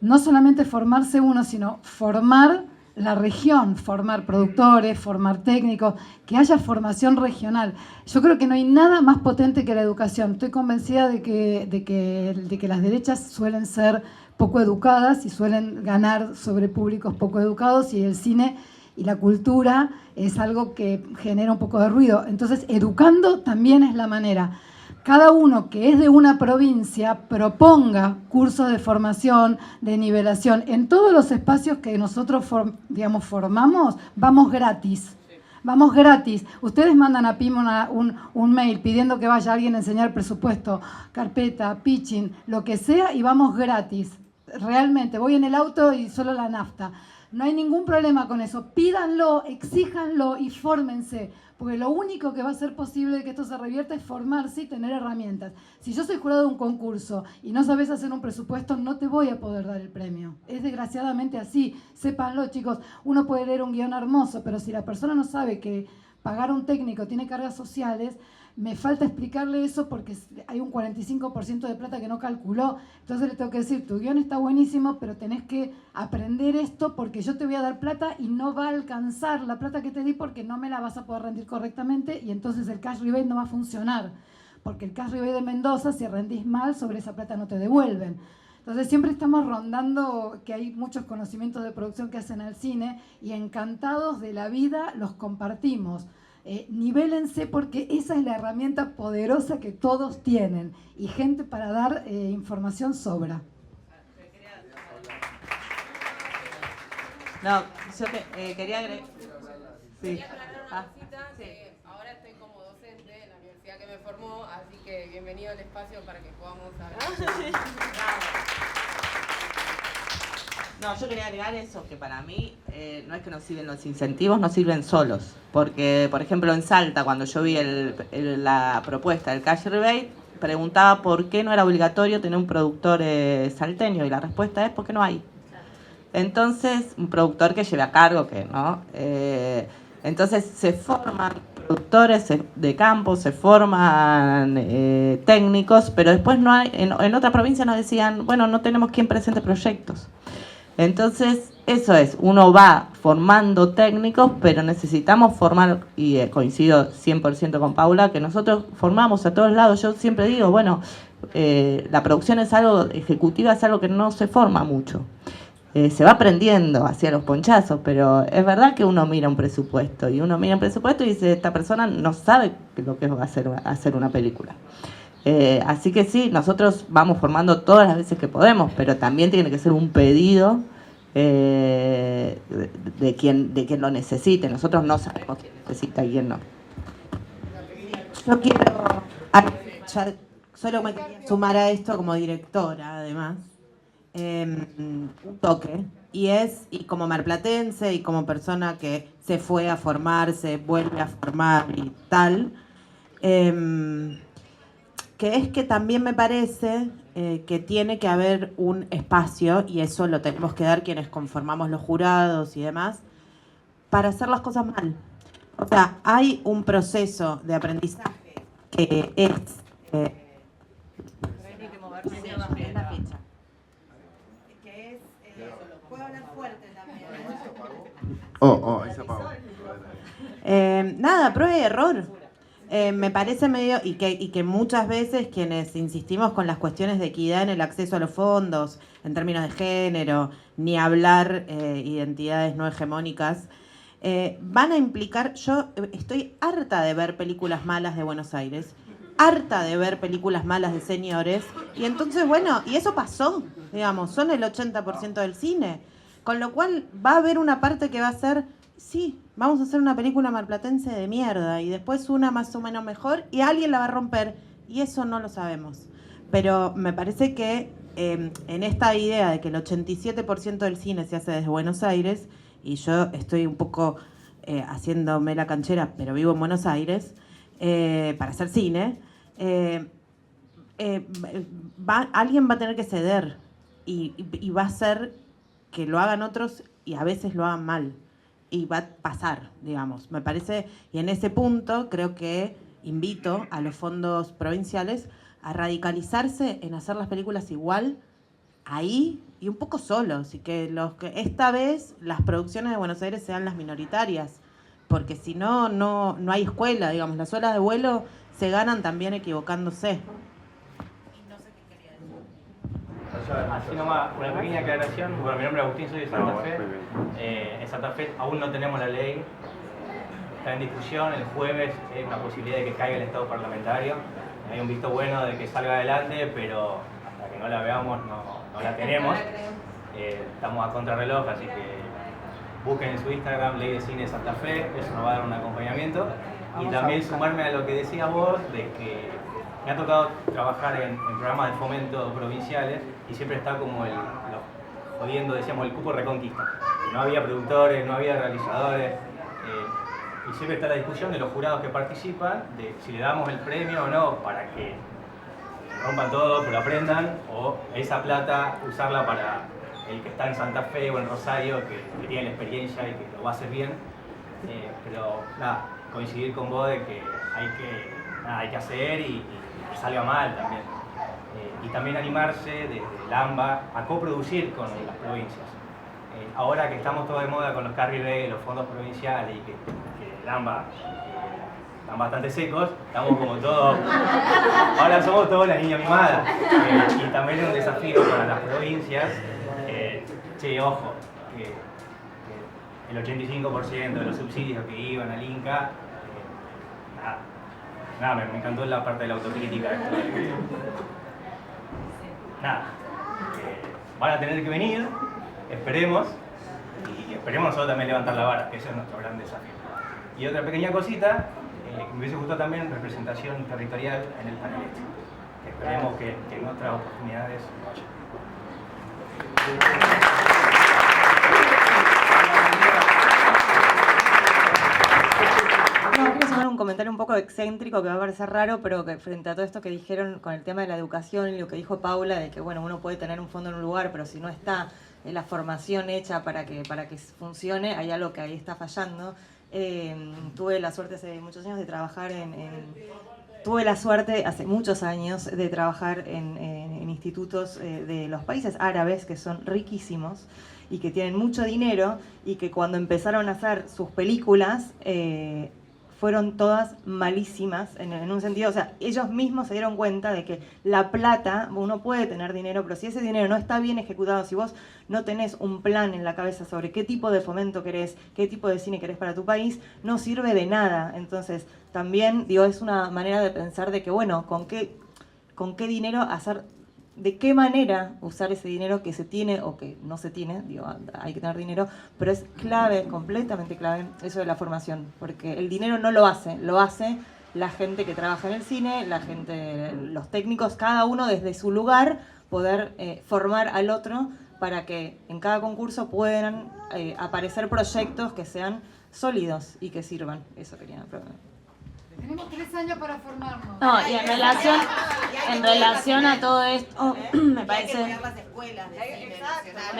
no solamente formarse uno, sino formar la región, formar productores, formar técnicos, que haya formación regional. Yo creo que no hay nada más potente que la educación. Estoy convencida de que las derechas suelen ser poco educadas y suelen ganar sobre públicos poco educados y el cine y la cultura es algo que genera un poco de ruido. Entonces, educando también es la manera. Cada uno que es de una provincia proponga cursos de formación, de nivelación. En todos los espacios que nosotros formamos, vamos gratis. Vamos gratis. Ustedes mandan a PIM un mail pidiendo que vaya alguien a enseñar presupuesto, carpeta, pitching, lo que sea, y vamos gratis. Realmente, voy en el auto y solo la nafta. No hay ningún problema con eso. Pídanlo, exíjanlo y fórmense. Porque lo único que va a ser posible de que esto se revierta es formarse y tener herramientas. Si yo soy jurado de un concurso y no sabes hacer un presupuesto, no te voy a poder dar el premio. Es desgraciadamente así. Sépanlo, chicos. Uno puede leer un guión hermoso, pero si la persona no sabe que pagar a un técnico tiene cargas sociales, me falta explicarle eso porque hay un 45% de plata que no calculó. Entonces le tengo que decir, tu guión está buenísimo, pero tenés que aprender esto porque yo te voy a dar plata y no va a alcanzar la plata que te di porque no me la vas a poder rendir correctamente y entonces el cash rebate no va a funcionar. Porque el cash rebate de Mendoza, si rendís mal, sobre esa plata no te devuelven. Entonces siempre estamos rondando que hay muchos conocimientos de producción que hacen al cine y encantados de la vida los compartimos. Nivélense porque esa es la herramienta poderosa que todos tienen y gente para dar información sobra. No, yo quería agregar. Quería aclarar una cosita, que ahora estoy como docente en la universidad que me formó, así que bienvenido al espacio para que podamos hablar. No, yo quería agregar eso, que para mí no es que nos sirven los incentivos, nos sirven solos. Porque, por ejemplo, en Salta, cuando yo vi la propuesta del cash rebate, preguntaba por qué no era obligatorio tener un productor salteño, y la respuesta es porque no hay. Entonces, un productor que lleve a cargo, que no. Entonces, se forman productores de campo, se forman técnicos, pero después no hay. En otra provincia nos decían, bueno, no tenemos quien presente proyectos. Entonces, eso es, uno va formando técnicos, pero necesitamos formar, y coincido 100% con Paula, que nosotros formamos a todos lados. Yo siempre digo, bueno, la producción es algo, ejecutiva es algo que no se forma mucho. Se va aprendiendo hacia los ponchazos, pero es verdad que uno mira un presupuesto, y uno mira un presupuesto y dice, esta persona no sabe lo que va a hacer una película. Así que sí, nosotros vamos formando todas las veces que podemos, pero también tiene que ser un pedido de quien lo necesite. Nosotros no sabemos quién necesita y quién no. Yo quiero solo me quería sumar a esto como directora, además. un toque, y como marplatense y como persona que se fue a formarse, vuelve a formar y tal, que es que también me parece que tiene que haber un espacio, y eso lo tenemos que dar quienes conformamos los jurados y demás, para hacer las cosas mal. O sea, hay un proceso de aprendizaje que es... Puedo hablar fuerte también. Ahí se apagó. Nada, prueba y error. Me parece medio, y que muchas veces quienes insistimos con las cuestiones de equidad en el acceso a los fondos, en términos de género, ni hablar identidades no hegemónicas, van a implicar, yo estoy harta de ver películas malas de Buenos Aires, harta de ver películas malas de señores, y entonces, bueno, y eso pasó, digamos, son el 80% del cine, con lo cual va a haber una parte que va a ser, sí, vamos a hacer una película marplatense de mierda, y después una más o menos mejor, y alguien la va a romper, y eso no lo sabemos. Pero me parece que en esta idea de que el 87% del cine se hace desde Buenos Aires, y yo estoy un poco haciéndome la canchera, pero vivo en Buenos Aires, para hacer cine, alguien va a tener que ceder, y va a ser que lo hagan otros y a veces lo hagan mal. Y va a pasar, digamos. Me parece, y en ese punto creo que invito a los fondos provinciales a radicalizarse en hacer las películas igual ahí y un poco solos, y que esta vez las producciones de Buenos Aires sean las minoritarias, porque si no, no hay escuela, digamos, las horas de vuelo se ganan también equivocándose. Así nomás, una pequeña aclaración. Bueno, mi nombre es Agustín, soy de Santa Fe. En Santa Fe aún no tenemos la ley, está en discusión. El jueves hay una posibilidad de que caiga el estado parlamentario. Hay un visto bueno de que salga adelante, pero hasta que no la veamos no la tenemos. Estamos a contrarreloj, así que busquen en su Instagram Ley de Cine Santa Fe, eso nos va a dar un acompañamiento. Y también sumarme a lo que decías vos, de que me ha tocado trabajar en programas de fomento provinciales y siempre está como jodiendo, decíamos, el cupo Reconquista. No había productores, no había realizadores, y siempre está la discusión de los jurados que participan, de si le damos el premio o no, para que rompan todo, pero aprendan, o esa plata usarla para el que está en Santa Fe o en Rosario, que tiene la experiencia y que lo va a hacer bien. Pero nada, coincidir con vos de que hay que hacer y que salga mal también. Y también animarse desde el AMBA a coproducir con las provincias. Ahora que estamos todos de moda con los carry reggae, los fondos provinciales, y que el AMBA están bastante secos, estamos como todos, ahora somos todos las niñas mimadas. Y también es un desafío para las provincias. Ojo, que el 85% de los subsidios que iban al Inca, me encantó la parte de la autocrítica. Van a tener que venir, esperemos, y esperemos nosotros también levantar la vara, que ese es nuestro gran desafío. Y otra pequeña cosita, me hubiese gustado también representación territorial en el panel este, que esperemos que en otras oportunidades vaya. No, quiero sumar un comentario un poco excéntrico que va a parecer raro, pero que frente a todo esto que dijeron con el tema de la educación y lo que dijo Paula, de que bueno, uno puede tener un fondo en un lugar, pero si no está la formación hecha para que funcione, hay algo que ahí está fallando. Tuve la suerte hace muchos años de trabajar hace muchos años de trabajar en institutos de los países árabes, que son riquísimos y que tienen mucho dinero, y que cuando empezaron a hacer sus películas fueron todas malísimas en un sentido, o sea, ellos mismos se dieron cuenta de que la plata, uno puede tener dinero, pero si ese dinero no está bien ejecutado, si vos no tenés un plan en la cabeza sobre qué tipo de fomento querés, qué tipo de cine querés para tu país, no sirve de nada. Entonces, también, digo, es una manera de pensar de que, bueno, con qué dinero hacer, de qué manera usar ese dinero que se tiene o que no se tiene, digo, hay que tener dinero, pero es clave, completamente clave, eso de la formación, porque el dinero no lo hace la gente que trabaja en el cine, la gente, los técnicos, cada uno desde su lugar poder formar al otro para que en cada concurso puedan aparecer proyectos que sean sólidos y que sirvan. Eso quería preguntar. Tenemos 3 años para formarnos. No, y en relación a todo esto, me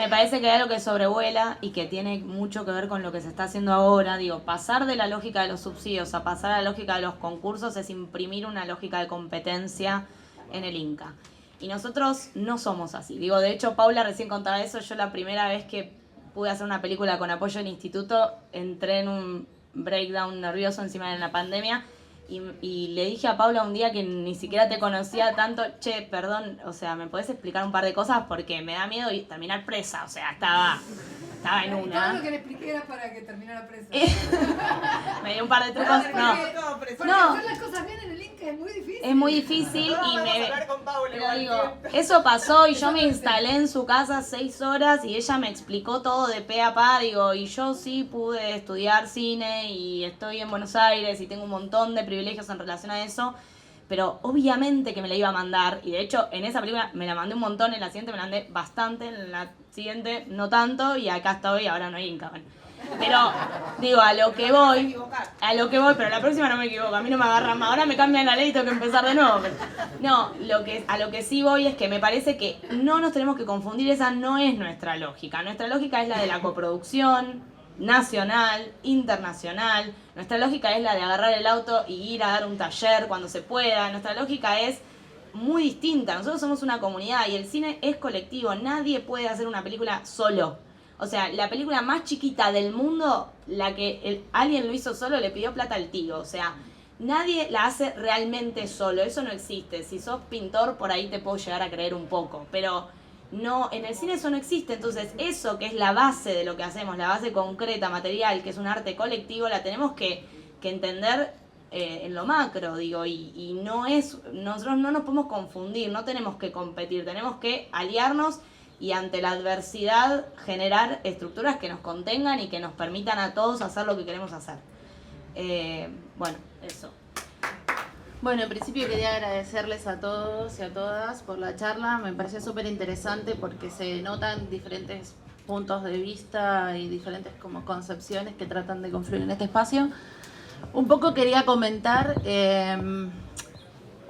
parece que hay algo que sobrevuela y que tiene mucho que ver con lo que se está haciendo ahora. Digo, pasar de la lógica de los subsidios a pasar a la lógica de los concursos es imprimir una lógica de competencia en el Inca. Y nosotros no somos así. Digo, de hecho, Paula recién contaba eso. Yo la primera vez que pude hacer una película con apoyo del instituto, entré en un breakdown nervioso encima de la pandemia. Y le dije a Paula un día que ni siquiera te conocía tanto, che, perdón, o sea, ¿me podés explicar un par de cosas? Porque me da miedo terminar presa, o sea, estaba en una. Todo lo que le expliqué era para que terminara presa. Me dio un par de trucos, Porque hacer las cosas bien en el Inca es muy difícil. Es muy difícil pero digo, eso pasó y yo me instalé en su casa 6 horas y ella me explicó todo de pe a pa, digo, y yo sí pude estudiar cine y estoy en Buenos Aires y tengo un montón de privilegios en relación a eso, pero obviamente que me la iba a mandar, y de hecho en esa película me la mandé un montón, en la siguiente me la mandé bastante, en la siguiente no tanto, y acá estoy, ahora no hay Inca. Bueno. Pero digo, a lo que voy, pero la próxima no me equivoco, a mí no me agarran más, ahora me cambian la ley y tengo que empezar de nuevo. Pero, no, a lo que sí voy es que me parece que no nos tenemos que confundir, esa no es nuestra lógica es la de la coproducción nacional, internacional. Nuestra lógica es la de agarrar el auto y ir a dar un taller cuando se pueda. Nuestra lógica es muy distinta. Nosotros somos una comunidad y el cine es colectivo. Nadie puede hacer una película solo. O sea, la película más chiquita del mundo, la que alguien lo hizo solo, le pidió plata al tío. O sea, nadie la hace realmente solo. Eso no existe. Si sos pintor, por ahí te puedo llegar a creer un poco. Pero no, en el cine eso no existe. Entonces, eso que es la base de lo que hacemos, la base concreta, material, que es un arte colectivo, la tenemos que entender en lo macro, digo, y nosotros no nos podemos confundir, no tenemos que competir, tenemos que aliarnos y ante la adversidad generar estructuras que nos contengan y que nos permitan a todos hacer lo que queremos hacer. Bueno, eso. Bueno, en principio quería agradecerles a todos y a todas por la charla. Me pareció súper interesante porque se notan diferentes puntos de vista y diferentes como concepciones que tratan de confluir en este espacio. Un poco quería comentar en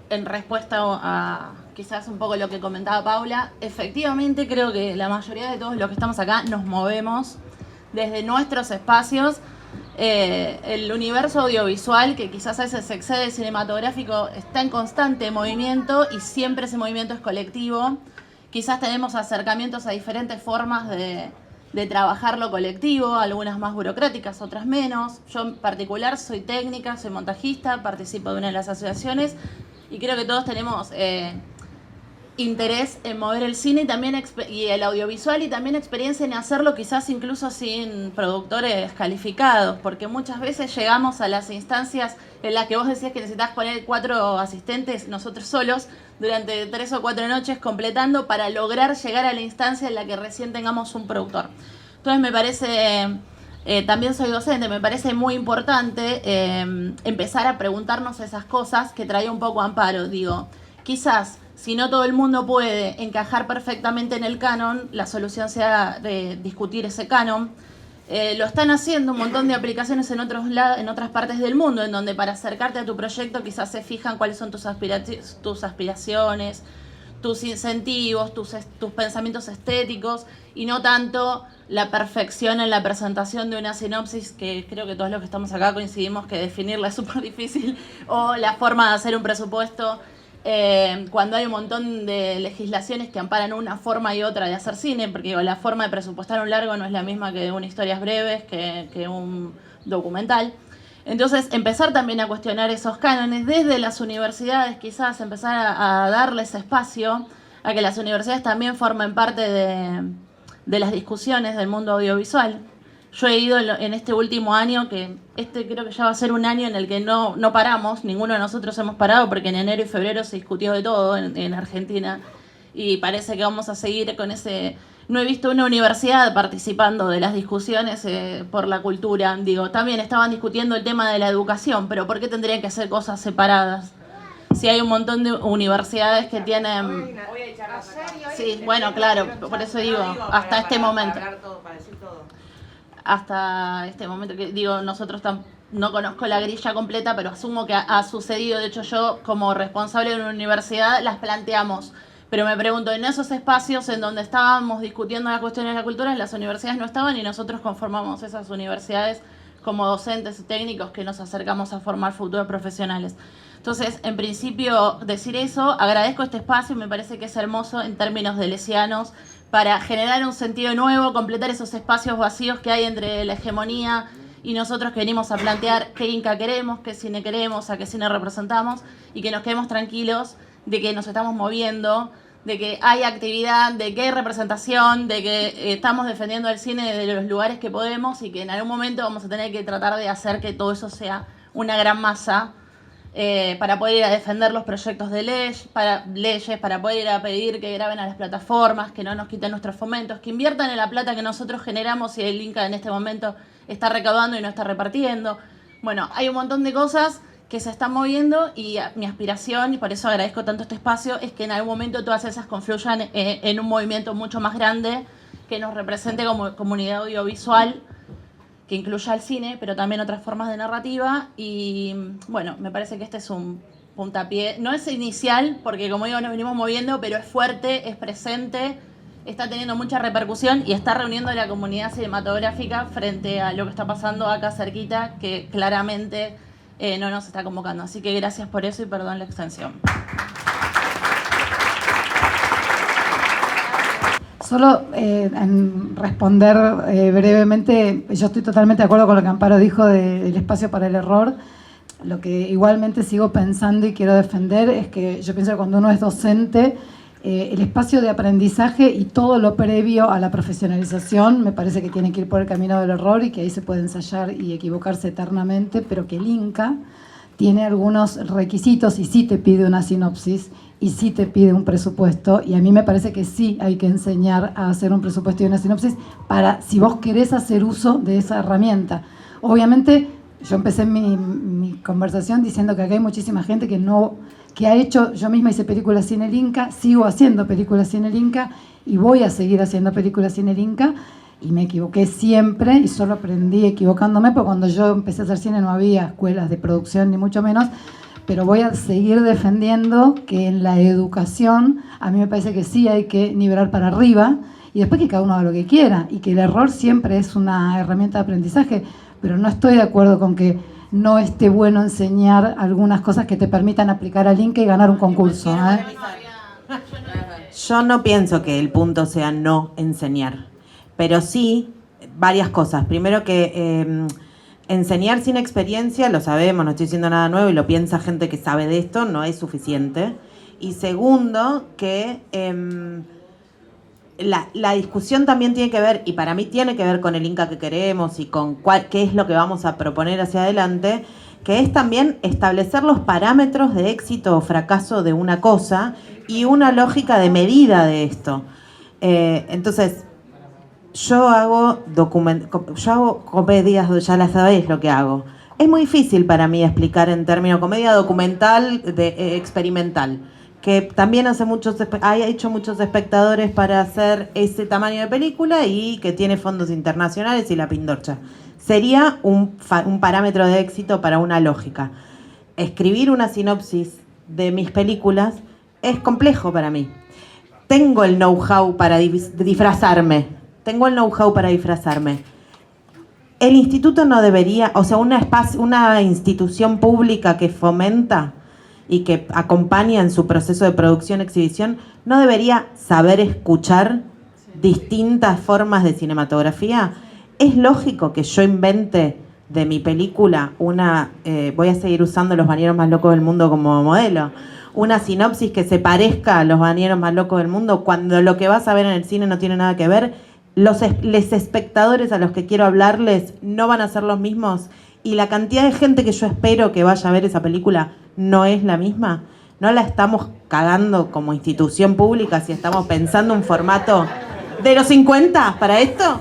respuesta a quizás un poco lo que comentaba Paula. Efectivamente creo que la mayoría de todos los que estamos acá nos movemos desde nuestros espacios. El universo audiovisual, que quizás a veces se excede el cinematográfico, está en constante movimiento y siempre ese movimiento es colectivo. Quizás tenemos acercamientos a diferentes formas de trabajar lo colectivo, algunas más burocráticas, otras menos. Yo en particular soy técnica, soy montajista, participo de una de las asociaciones y creo que todos tenemos interés en mover el cine y el audiovisual y también experiencia en hacerlo quizás incluso sin productores calificados, porque muchas veces llegamos a las instancias en las que vos decías que necesitas poner 4 asistentes nosotros solos durante 3 o 4 noches completando para lograr llegar a la instancia en la que recién tengamos un productor. Entonces me parece, también soy docente, me parece muy importante empezar a preguntarnos esas cosas que traía un poco Amparo. Digo, quizás si no todo el mundo puede encajar perfectamente en el canon, la solución sea discutir ese canon. Lo están haciendo un montón de aplicaciones en otras partes del mundo, en donde para acercarte a tu proyecto quizás se fijan cuáles son tus aspiraciones, tus incentivos, tus pensamientos estéticos, y no tanto la perfección en la presentación de una sinopsis, que creo que todos los que estamos acá coincidimos que definirla es súper difícil, o la forma de hacer un presupuesto. Cuando hay un montón de legislaciones que amparan una forma y otra de hacer cine, porque digo, la forma de presupuestar un largo no es la misma que una historias breves, que un documental. Entonces, empezar también a cuestionar esos cánones desde las universidades, quizás empezar a darles espacio a que las universidades también formen parte de las discusiones del mundo audiovisual. Yo he ido en este último año, que creo que ya va a ser un año en el que no paramos, ninguno de nosotros hemos parado, porque en enero y febrero se discutió de todo en Argentina y parece que vamos a seguir con ese. No he visto una universidad participando de las discusiones por la cultura. Digo, también estaban discutiendo el tema de la educación, pero ¿por qué tendrían que hacer cosas separadas? sí hay un montón de universidades que tienen... Sí, bueno, claro, por eso digo, hasta este momento. Hasta este momento, que digo, nosotros no conozco la grilla completa, pero asumo que ha sucedido. De hecho, yo como responsable de una universidad las planteamos. Pero me pregunto, en esos espacios en donde estábamos discutiendo las cuestiones de la cultura, las universidades no estaban y nosotros conformamos esas universidades como docentes y técnicos que nos acercamos a formar futuros profesionales. Entonces, en principio, decir eso, agradezco este espacio, me parece que es hermoso en términos de lesianos, para generar un sentido nuevo, completar esos espacios vacíos que hay entre la hegemonía y nosotros que venimos a plantear qué Inca queremos, qué cine queremos, a qué cine representamos, y que nos quedemos tranquilos de que nos estamos moviendo, de que hay actividad, de que hay representación, de que estamos defendiendo el cine desde los lugares que podemos y que en algún momento vamos a tener que tratar de hacer que todo eso sea una gran masa para poder ir a defender los proyectos de leyes, para poder ir a pedir que graben a las plataformas, que no nos quiten nuestros fomentos, que inviertan en la plata que nosotros generamos y el Inca en este momento está recaudando y no está repartiendo. Bueno, hay un montón de cosas que se están moviendo y mi aspiración, y por eso agradezco tanto este espacio, es que en algún momento todas esas confluyan en un movimiento mucho más grande que nos represente como comunidad audiovisual, que incluya el cine, pero también otras formas de narrativa. Y bueno, me parece que este es un puntapié, no es inicial, porque como digo, nos venimos moviendo, pero es fuerte, es presente, está teniendo mucha repercusión y está reuniendo a la comunidad cinematográfica frente a lo que está pasando acá cerquita, que claramente no nos está convocando. Así que gracias por eso y perdón la extensión. Solo en responder brevemente, yo estoy totalmente de acuerdo con lo que Amparo dijo del espacio para el error. Lo que igualmente sigo pensando y quiero defender es que yo pienso que cuando uno es docente, el espacio de aprendizaje y todo lo previo a la profesionalización me parece que tiene que ir por el camino del error y que ahí se puede ensayar y equivocarse eternamente, pero que el Inca tiene algunos requisitos y sí te pide una sinopsis y sí te pide un presupuesto, y a mí me parece que sí hay que enseñar a hacer un presupuesto y una sinopsis para, si vos querés hacer uso de esa herramienta. Obviamente, yo empecé mi conversación diciendo que acá hay muchísima gente que ha hecho, yo misma hice películas sin el Inca, sigo haciendo películas sin el Inca y voy a seguir haciendo películas sin el Inca, y me equivoqué siempre y solo aprendí equivocándome, porque cuando yo empecé a hacer cine no había escuelas de producción ni mucho menos, pero voy a seguir defendiendo que en la educación a mí me parece que sí hay que nivelar para arriba y después que cada uno haga lo que quiera y que el error siempre es una herramienta de aprendizaje, pero no estoy de acuerdo con que no esté bueno enseñar algunas cosas que te permitan aplicar al Inca y ganar un concurso. Yo no pienso que el punto sea no enseñar, pero sí varias cosas. Primero que enseñar sin experiencia, lo sabemos, no estoy diciendo nada nuevo y lo piensa gente que sabe de esto, no es suficiente. Y segundo, que la discusión también tiene que ver, y para mí tiene que ver con el Inca que queremos y con qué es lo que vamos a proponer hacia adelante, que es también establecer los parámetros de éxito o fracaso de una cosa y una lógica de medida de esto. Entonces, yo hago comedias, ya las sabéis lo que hago. Es muy difícil para mí explicar en términos comedia documental, experimental, que también ha hecho muchos espectadores para hacer ese tamaño de película y que tiene fondos internacionales y la pindorcha. Sería un parámetro de éxito para una lógica. Escribir una sinopsis de mis películas es complejo para mí. Tengo el know-how para disfrazarme. El instituto no debería, o sea, una institución pública que fomenta y que acompaña en su proceso de producción, exhibición, no debería saber escuchar distintas formas de cinematografía. Es lógico que yo invente de mi película voy a seguir usando Los Bañeros Más Locos del Mundo como modelo, una sinopsis que se parezca a Los Bañeros Más Locos del Mundo, cuando lo que vas a ver en el cine no tiene nada que ver. Los espectadores a los que quiero hablarles no van a ser los mismos y la cantidad de gente que yo espero que vaya a ver esa película no es la misma. No la estamos cagando como institución pública si estamos pensando un formato de los 50 para esto.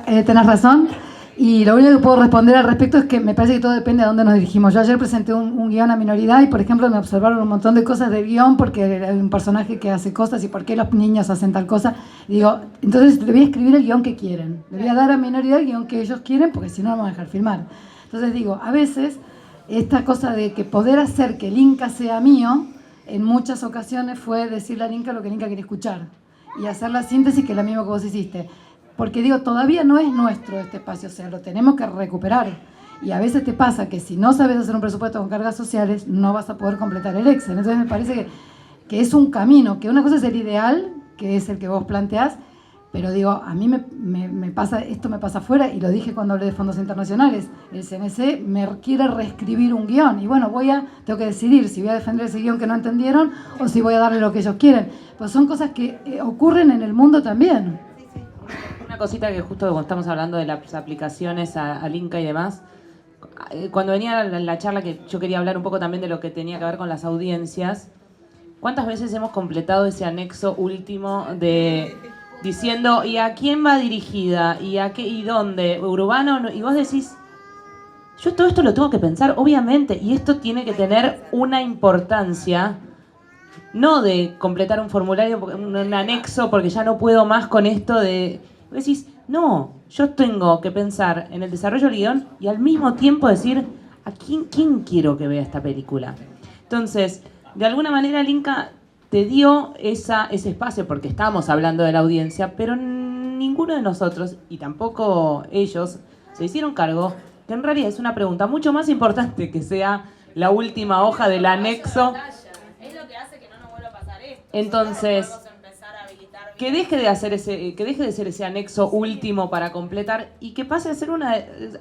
Tenés razón. Y lo único que puedo responder al respecto es que me parece que todo depende de dónde nos dirigimos. Yo ayer presenté un guión a minoridad y, por ejemplo, me observaron un montón de cosas del guión porque hay un personaje que hace cosas y por qué los niños hacen tal cosa. Y digo, entonces le voy a escribir el guión que quieren. Le voy a dar a minoridad el guión que ellos quieren porque si no, no me van a dejar filmar. Entonces digo, a veces esta cosa de que poder hacer que el Inca sea mío, en muchas ocasiones fue decirle al Inca lo que el Inca quería escuchar y hacer la síntesis que es la misma que vos hiciste. Porque digo, todavía no es nuestro este espacio, o sea, lo tenemos que recuperar. Y a veces te pasa que si no sabes hacer un presupuesto con cargas sociales, no vas a poder completar el Excel. Entonces me parece que es un camino, que una cosa es el ideal, que es el que vos planteás, pero digo, a mí me pasa, esto me pasa afuera, y lo dije cuando hablé de fondos internacionales, el CNC me quiere reescribir un guión, y bueno, tengo que decidir si voy a defender ese guión que no entendieron, o si voy a darle lo que ellos quieren. Pues son cosas que ocurren en el mundo también. Una cosita que justo cuando estamos hablando de las aplicaciones al Inca y demás, cuando venía la charla que yo quería hablar un poco también de lo que tenía que ver con las audiencias, ¿cuántas veces hemos completado ese anexo último de diciendo ¿y a quién va dirigida? ¿Y a qué y dónde? ¿Urbano? Y vos decís, yo todo esto lo tengo que pensar, obviamente, y esto tiene que tener una importancia, no de completar un formulario, un anexo, porque ya no puedo más con esto de... Vos decís, no, yo tengo que pensar en el desarrollo del guión y al mismo tiempo decir, ¿a quién quiero que vea esta película? Entonces, de alguna manera el Inca te dio ese espacio, porque estábamos hablando de la audiencia, pero ninguno de nosotros, y tampoco ellos, se hicieron cargo, que en realidad es una pregunta mucho más importante que sea la última hoja del anexo. Es lo que hace que no nos vuelva a pasar esto. Entonces, que deje de ser ese anexo último para completar y que pase a ser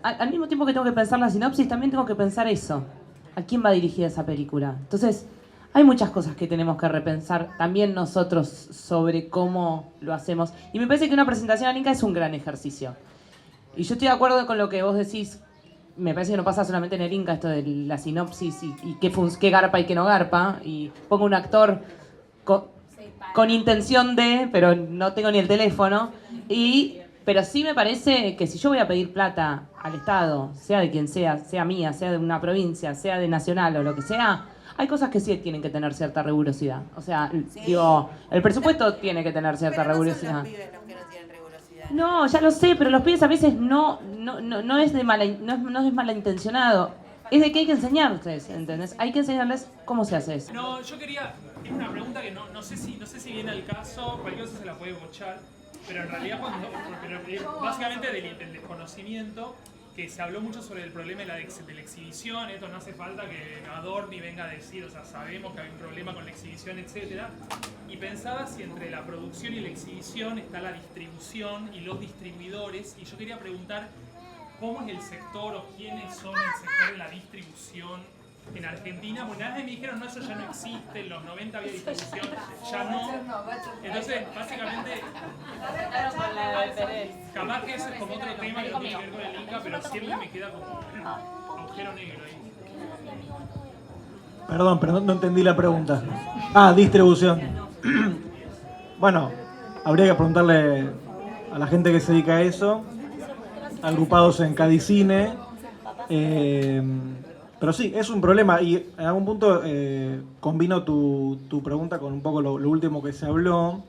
al mismo tiempo que tengo que pensar la sinopsis, también tengo que pensar eso. ¿A quién va dirigida esa película? Entonces, hay muchas cosas que tenemos que repensar también nosotros sobre cómo lo hacemos. Y me parece que una presentación al Inca es un gran ejercicio. Y yo estoy de acuerdo con lo que vos decís. Me parece que no pasa solamente en el Inca esto de la sinopsis y qué garpa y qué no garpa. Y pongo un actor con intención de, pero no tengo ni el teléfono. Pero sí me parece que si yo voy a pedir plata al Estado, sea de quien sea mía, sea de una provincia, sea de nacional o lo que sea, hay cosas que sí tienen que tener cierta rigurosidad. O sea, digo, el presupuesto tiene que tener cierta rigurosidad. No, ya lo sé, pero los pibes a veces no es malintencionado. Es de que hay que enseñarles, ¿entendés? Hay que enseñarles cómo se hace eso. No, yo quería... Es una pregunta que no sé si viene al caso, cualquier cosa se la puede mochar, pero en realidad básicamente del desconocimiento, que se habló mucho sobre el problema de la exhibición, esto no hace falta que Adorni venga a decir, o sea, sabemos que hay un problema con la exhibición, etc. Y pensaba si entre la producción y la exhibición está la distribución y los distribuidores, y yo quería preguntar cómo es el sector o quiénes son el sector de la distribución en Argentina. Porque una vez me dijeron, no, eso ya no existe, en los 90 había distribución, ya no. Entonces, básicamente, capaz que ese es como otro tema que no tiene que ver con el Inca, pero siempre me queda como un agujero negro ahí. Perdón, pero no entendí la pregunta. Distribución. Bueno, habría que preguntarle a la gente que se dedica a eso, agrupados en Cadicine. Pero sí, es un problema y en algún punto combino tu pregunta con un poco lo último que se habló.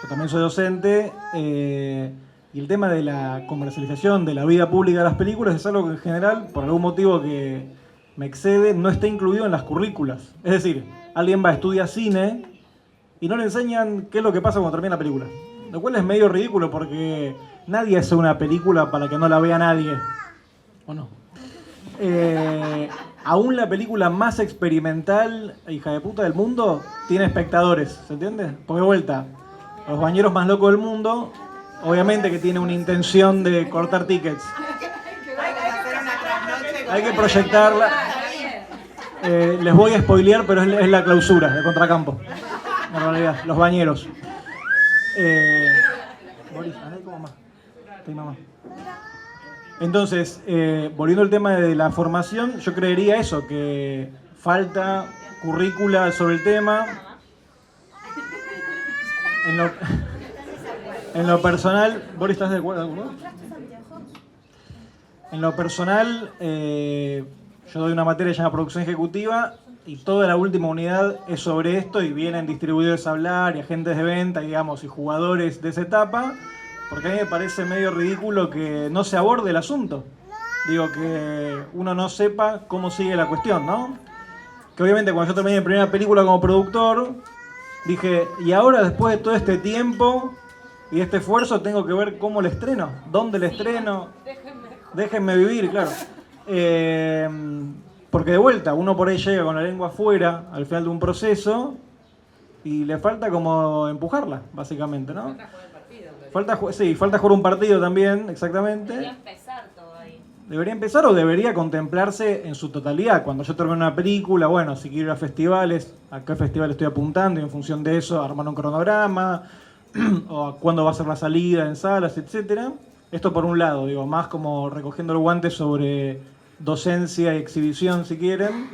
Yo también soy docente y el tema de la comercialización de la vida pública de las películas es algo que en general, por algún motivo que me excede, no está incluido en las currículas. Es decir, alguien va a estudiar cine y no le enseñan qué es lo que pasa cuando termina la película. Lo cual es medio ridículo porque nadie hace una película para que no la vea nadie. ¿O no? Aún la película más experimental, hija de puta del mundo, tiene espectadores, ¿se entiende? Porque de vuelta, Los Bañeros Más Locos del Mundo, obviamente que tiene una intención de cortar tickets. Hay que proyectarla. Les voy a spoilear, pero es la clausura de Contracampo. En realidad, Los Bañeros. Boris, andá como mamá. Estoy mamá. Entonces, volviendo al tema de la formación, yo creería eso, que falta currícula sobre el tema. En lo personal, Boris, ¿estás de acuerdo? En lo personal, yo doy una materia que se llama producción ejecutiva y toda la última unidad es sobre esto y vienen distribuidores a hablar y agentes de venta, digamos, y jugadores de esa etapa, porque a mí me parece medio ridículo que no se aborde el asunto. Digo, que uno no sepa cómo sigue la cuestión, ¿no? Que obviamente cuando yo terminé mi primera película como productor, dije, y ahora después de todo este tiempo y este esfuerzo tengo que ver cómo le estreno, dónde le estreno, déjenme vivir, claro. Porque de vuelta, uno por ahí llega con la lengua afuera al final de un proceso y le falta como empujarla, básicamente, ¿no? Falta jugar un partido también, exactamente. Debería empezar todo ahí. Debería empezar o debería contemplarse en su totalidad. Cuando yo termino una película, bueno, si quiero ir a festivales, a qué festival estoy apuntando y en función de eso armar un cronograma, o a cuándo va a ser la salida en salas, etcétera. Esto por un lado, digo, más como recogiendo el guante sobre docencia y exhibición, si quieren.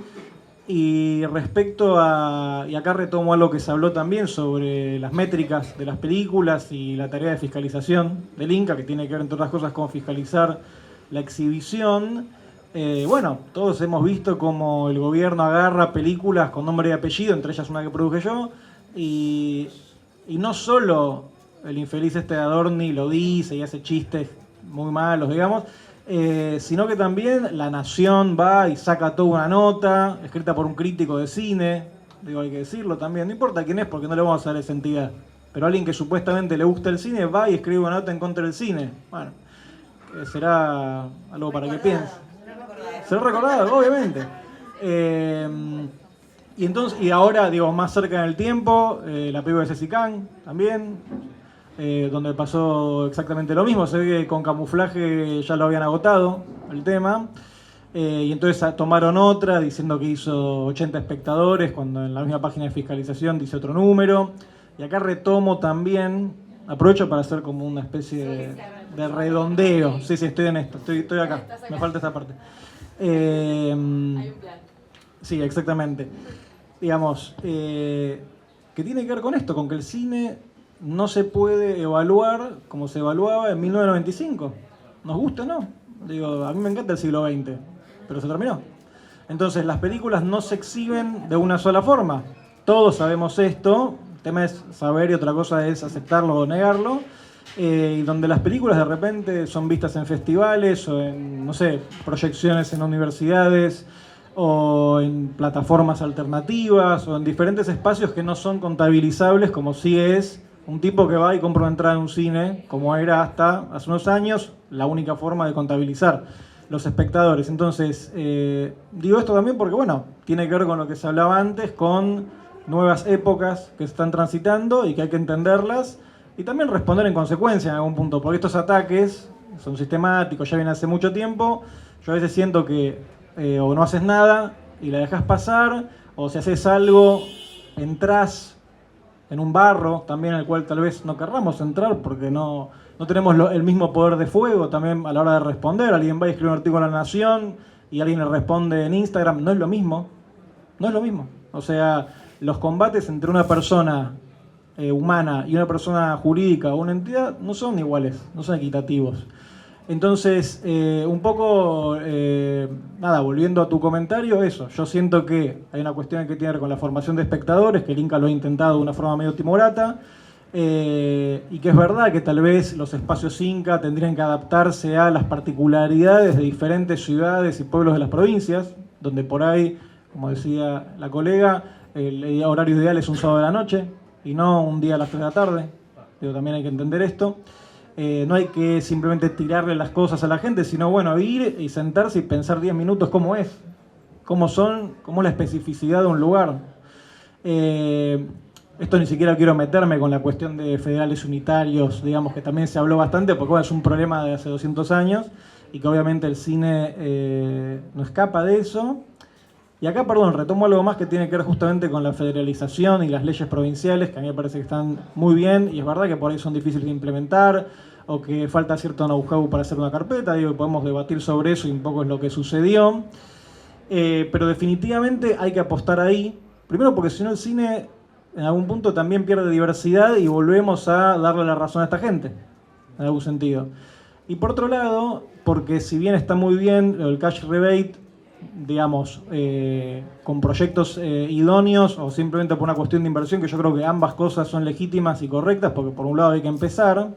Y respecto a, y acá retomo algo que se habló también sobre las métricas de las películas y la tarea de fiscalización del Inca, que tiene que ver, entre otras cosas, con fiscalizar la exhibición. Bueno, todos hemos visto cómo el gobierno agarra películas con nombre y apellido, entre ellas una que produje yo, y no solo el infeliz este de Adorni lo dice y hace chistes muy malos, digamos, sino que también La Nación va y saca toda una nota escrita por un crítico de cine, digo, hay que decirlo también, no importa quién es porque no le vamos a dar esa entidad, pero alguien que supuestamente le gusta el cine va y escribe una nota en contra del cine. Bueno, será algo para que piense. Será recordado, obviamente. Y ahora, digo, más cerca en el tiempo, la película de Ceci Kang también, donde pasó exactamente lo mismo. Se ve que con Camuflaje ya lo habían agotado el tema, y entonces tomaron otra diciendo que hizo 80 espectadores, cuando en la misma página de fiscalización dice otro número. Y acá retomo también, aprovecho para hacer como una especie de redondeo. Sí, estoy en esto, estoy acá, me falta esta parte. Hay un plan. Sí, exactamente. Digamos, que tiene que ver con esto, con que el cine no se puede evaluar como se evaluaba en 1995. ¿Nos gusta o no? Digo, a mí me encanta el siglo XX, pero se terminó. Entonces, las películas no se exhiben de una sola forma. Todos sabemos esto, el tema es saber y otra cosa es aceptarlo o negarlo. Y donde las películas de repente son vistas en festivales o en, no sé, proyecciones en universidades o en plataformas alternativas o en diferentes espacios que no son contabilizables, como si es un tipo que va y compra una entrada en un cine, como era hasta hace unos años la única forma de contabilizar los espectadores. Entonces, digo esto también porque, bueno, tiene que ver con lo que se hablaba antes, con nuevas épocas que se están transitando y que hay que entenderlas y también responder en consecuencia en algún punto, porque estos ataques son sistemáticos, ya vienen hace mucho tiempo. Yo a veces siento que o no haces nada y la dejas pasar, o si haces algo, entras en un barro también al cual tal vez no querramos entrar porque no tenemos el mismo poder de fuego también a la hora de responder. Alguien va y escribe un artículo en La Nación y alguien le responde en Instagram, no es lo mismo, no es lo mismo. O sea, los combates entre una persona humana y una persona jurídica o una entidad no son iguales, no son equitativos. Entonces, un poco, nada, volviendo a tu comentario, eso, yo siento que hay una cuestión que tiene que ver con la formación de espectadores, que el Inca lo ha intentado de una forma medio timorata, y que es verdad que tal vez los espacios Inca tendrían que adaptarse a las particularidades de diferentes ciudades y pueblos de las provincias, donde por ahí, como decía la colega, el horario ideal es un sábado de la noche y no un día a las 3 de la tarde. Digo, también hay que entender esto. No hay que simplemente tirarle las cosas a la gente, sino bueno, ir y sentarse y pensar 10 minutos cómo es, cómo son, cómo es la especificidad de un lugar. Esto ni siquiera quiero meterme con la cuestión de federales unitarios, digamos, que también se habló bastante, porque bueno, es un problema de hace 200 años y que obviamente el cine no escapa de eso. Y acá, perdón, retomo algo más que tiene que ver justamente con la federalización y las leyes provinciales, que a mí me parece que están muy bien, y es verdad que por ahí son difíciles de implementar, o que falta cierto know-how para hacer una carpeta, digo, podemos debatir sobre eso y un poco es lo que sucedió. Pero definitivamente hay que apostar ahí, primero porque si no el cine en algún punto también pierde diversidad y volvemos a darle la razón a esta gente, en algún sentido. Y por otro lado, porque si bien está muy bien el cash rebate, digamos, con proyectos idóneos o simplemente por una cuestión de inversión, que yo creo que ambas cosas son legítimas y correctas, porque por un lado hay que empezar.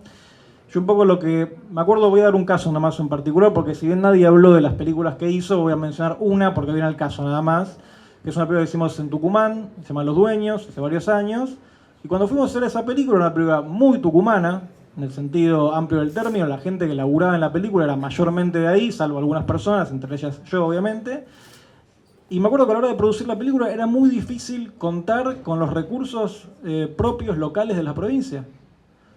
Yo un poco lo que me acuerdo, voy a dar un caso nada más en particular, porque si bien nadie habló de las películas que hizo, voy a mencionar una porque viene al caso nada más, que es una película que hicimos en Tucumán, se llama Los Dueños, hace varios años, y cuando fuimos a hacer esa película, era una película muy tucumana, en el sentido amplio del término, la gente que laburaba en la película era mayormente de ahí, salvo algunas personas, entre ellas yo obviamente, y me acuerdo que a la hora de producir la película era muy difícil contar con los recursos propios locales de la provincia.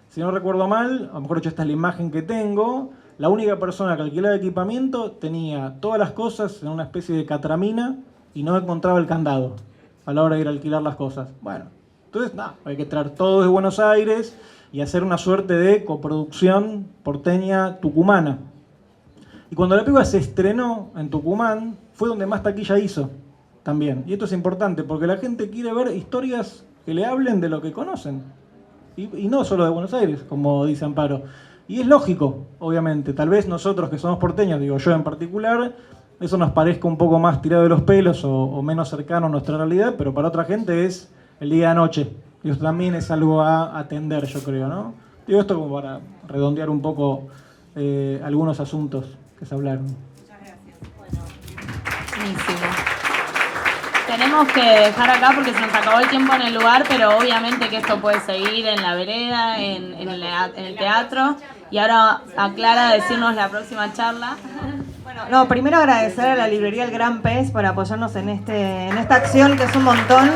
Si no recuerdo mal, a lo mejor esta es la imagen que tengo, la única persona que alquilaba equipamiento tenía todas las cosas en una especie de catramina y no encontraba el candado a la hora de ir a alquilar las cosas. Bueno, entonces nada, hay que traer todo de Buenos Aires y hacer una suerte de coproducción porteña tucumana. Y cuando la película se estrenó en Tucumán, fue donde más taquilla hizo también. Y esto es importante porque la gente quiere ver historias que le hablen de lo que conocen. Y no solo de Buenos Aires, como dice Amparo. Y es lógico, obviamente. Tal vez nosotros que somos porteños, digo yo en particular, eso nos parezca un poco más tirado de los pelos o menos cercano a nuestra realidad, pero para otra gente es el día de noche. Y eso también es algo a atender, yo creo, ¿no? Digo esto como para redondear un poco algunos asuntos que se hablaron. Muchas gracias. Bueno, buenísimo. Tenemos que dejar acá porque se nos acabó el tiempo en el lugar, pero obviamente que esto puede seguir en la vereda, en el teatro. Y ahora a Clara decirnos la próxima charla. Bueno, no, primero agradecer a la librería El Gran Pez por apoyarnos en esta acción, que es un montón.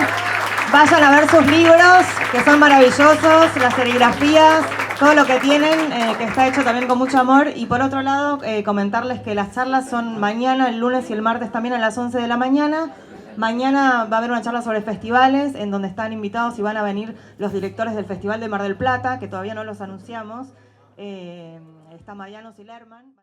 Vayan a ver sus libros, que son maravillosos, las serigrafías, todo lo que tienen, que está hecho también con mucho amor. Y por otro lado, comentarles que las charlas son mañana, el lunes y el martes también a las 11 de la mañana. Mañana va a haber una charla sobre festivales, en donde están invitados y van a venir los directores del Festival de Mar del Plata, que todavía no los anunciamos. Está Mariano Silerman.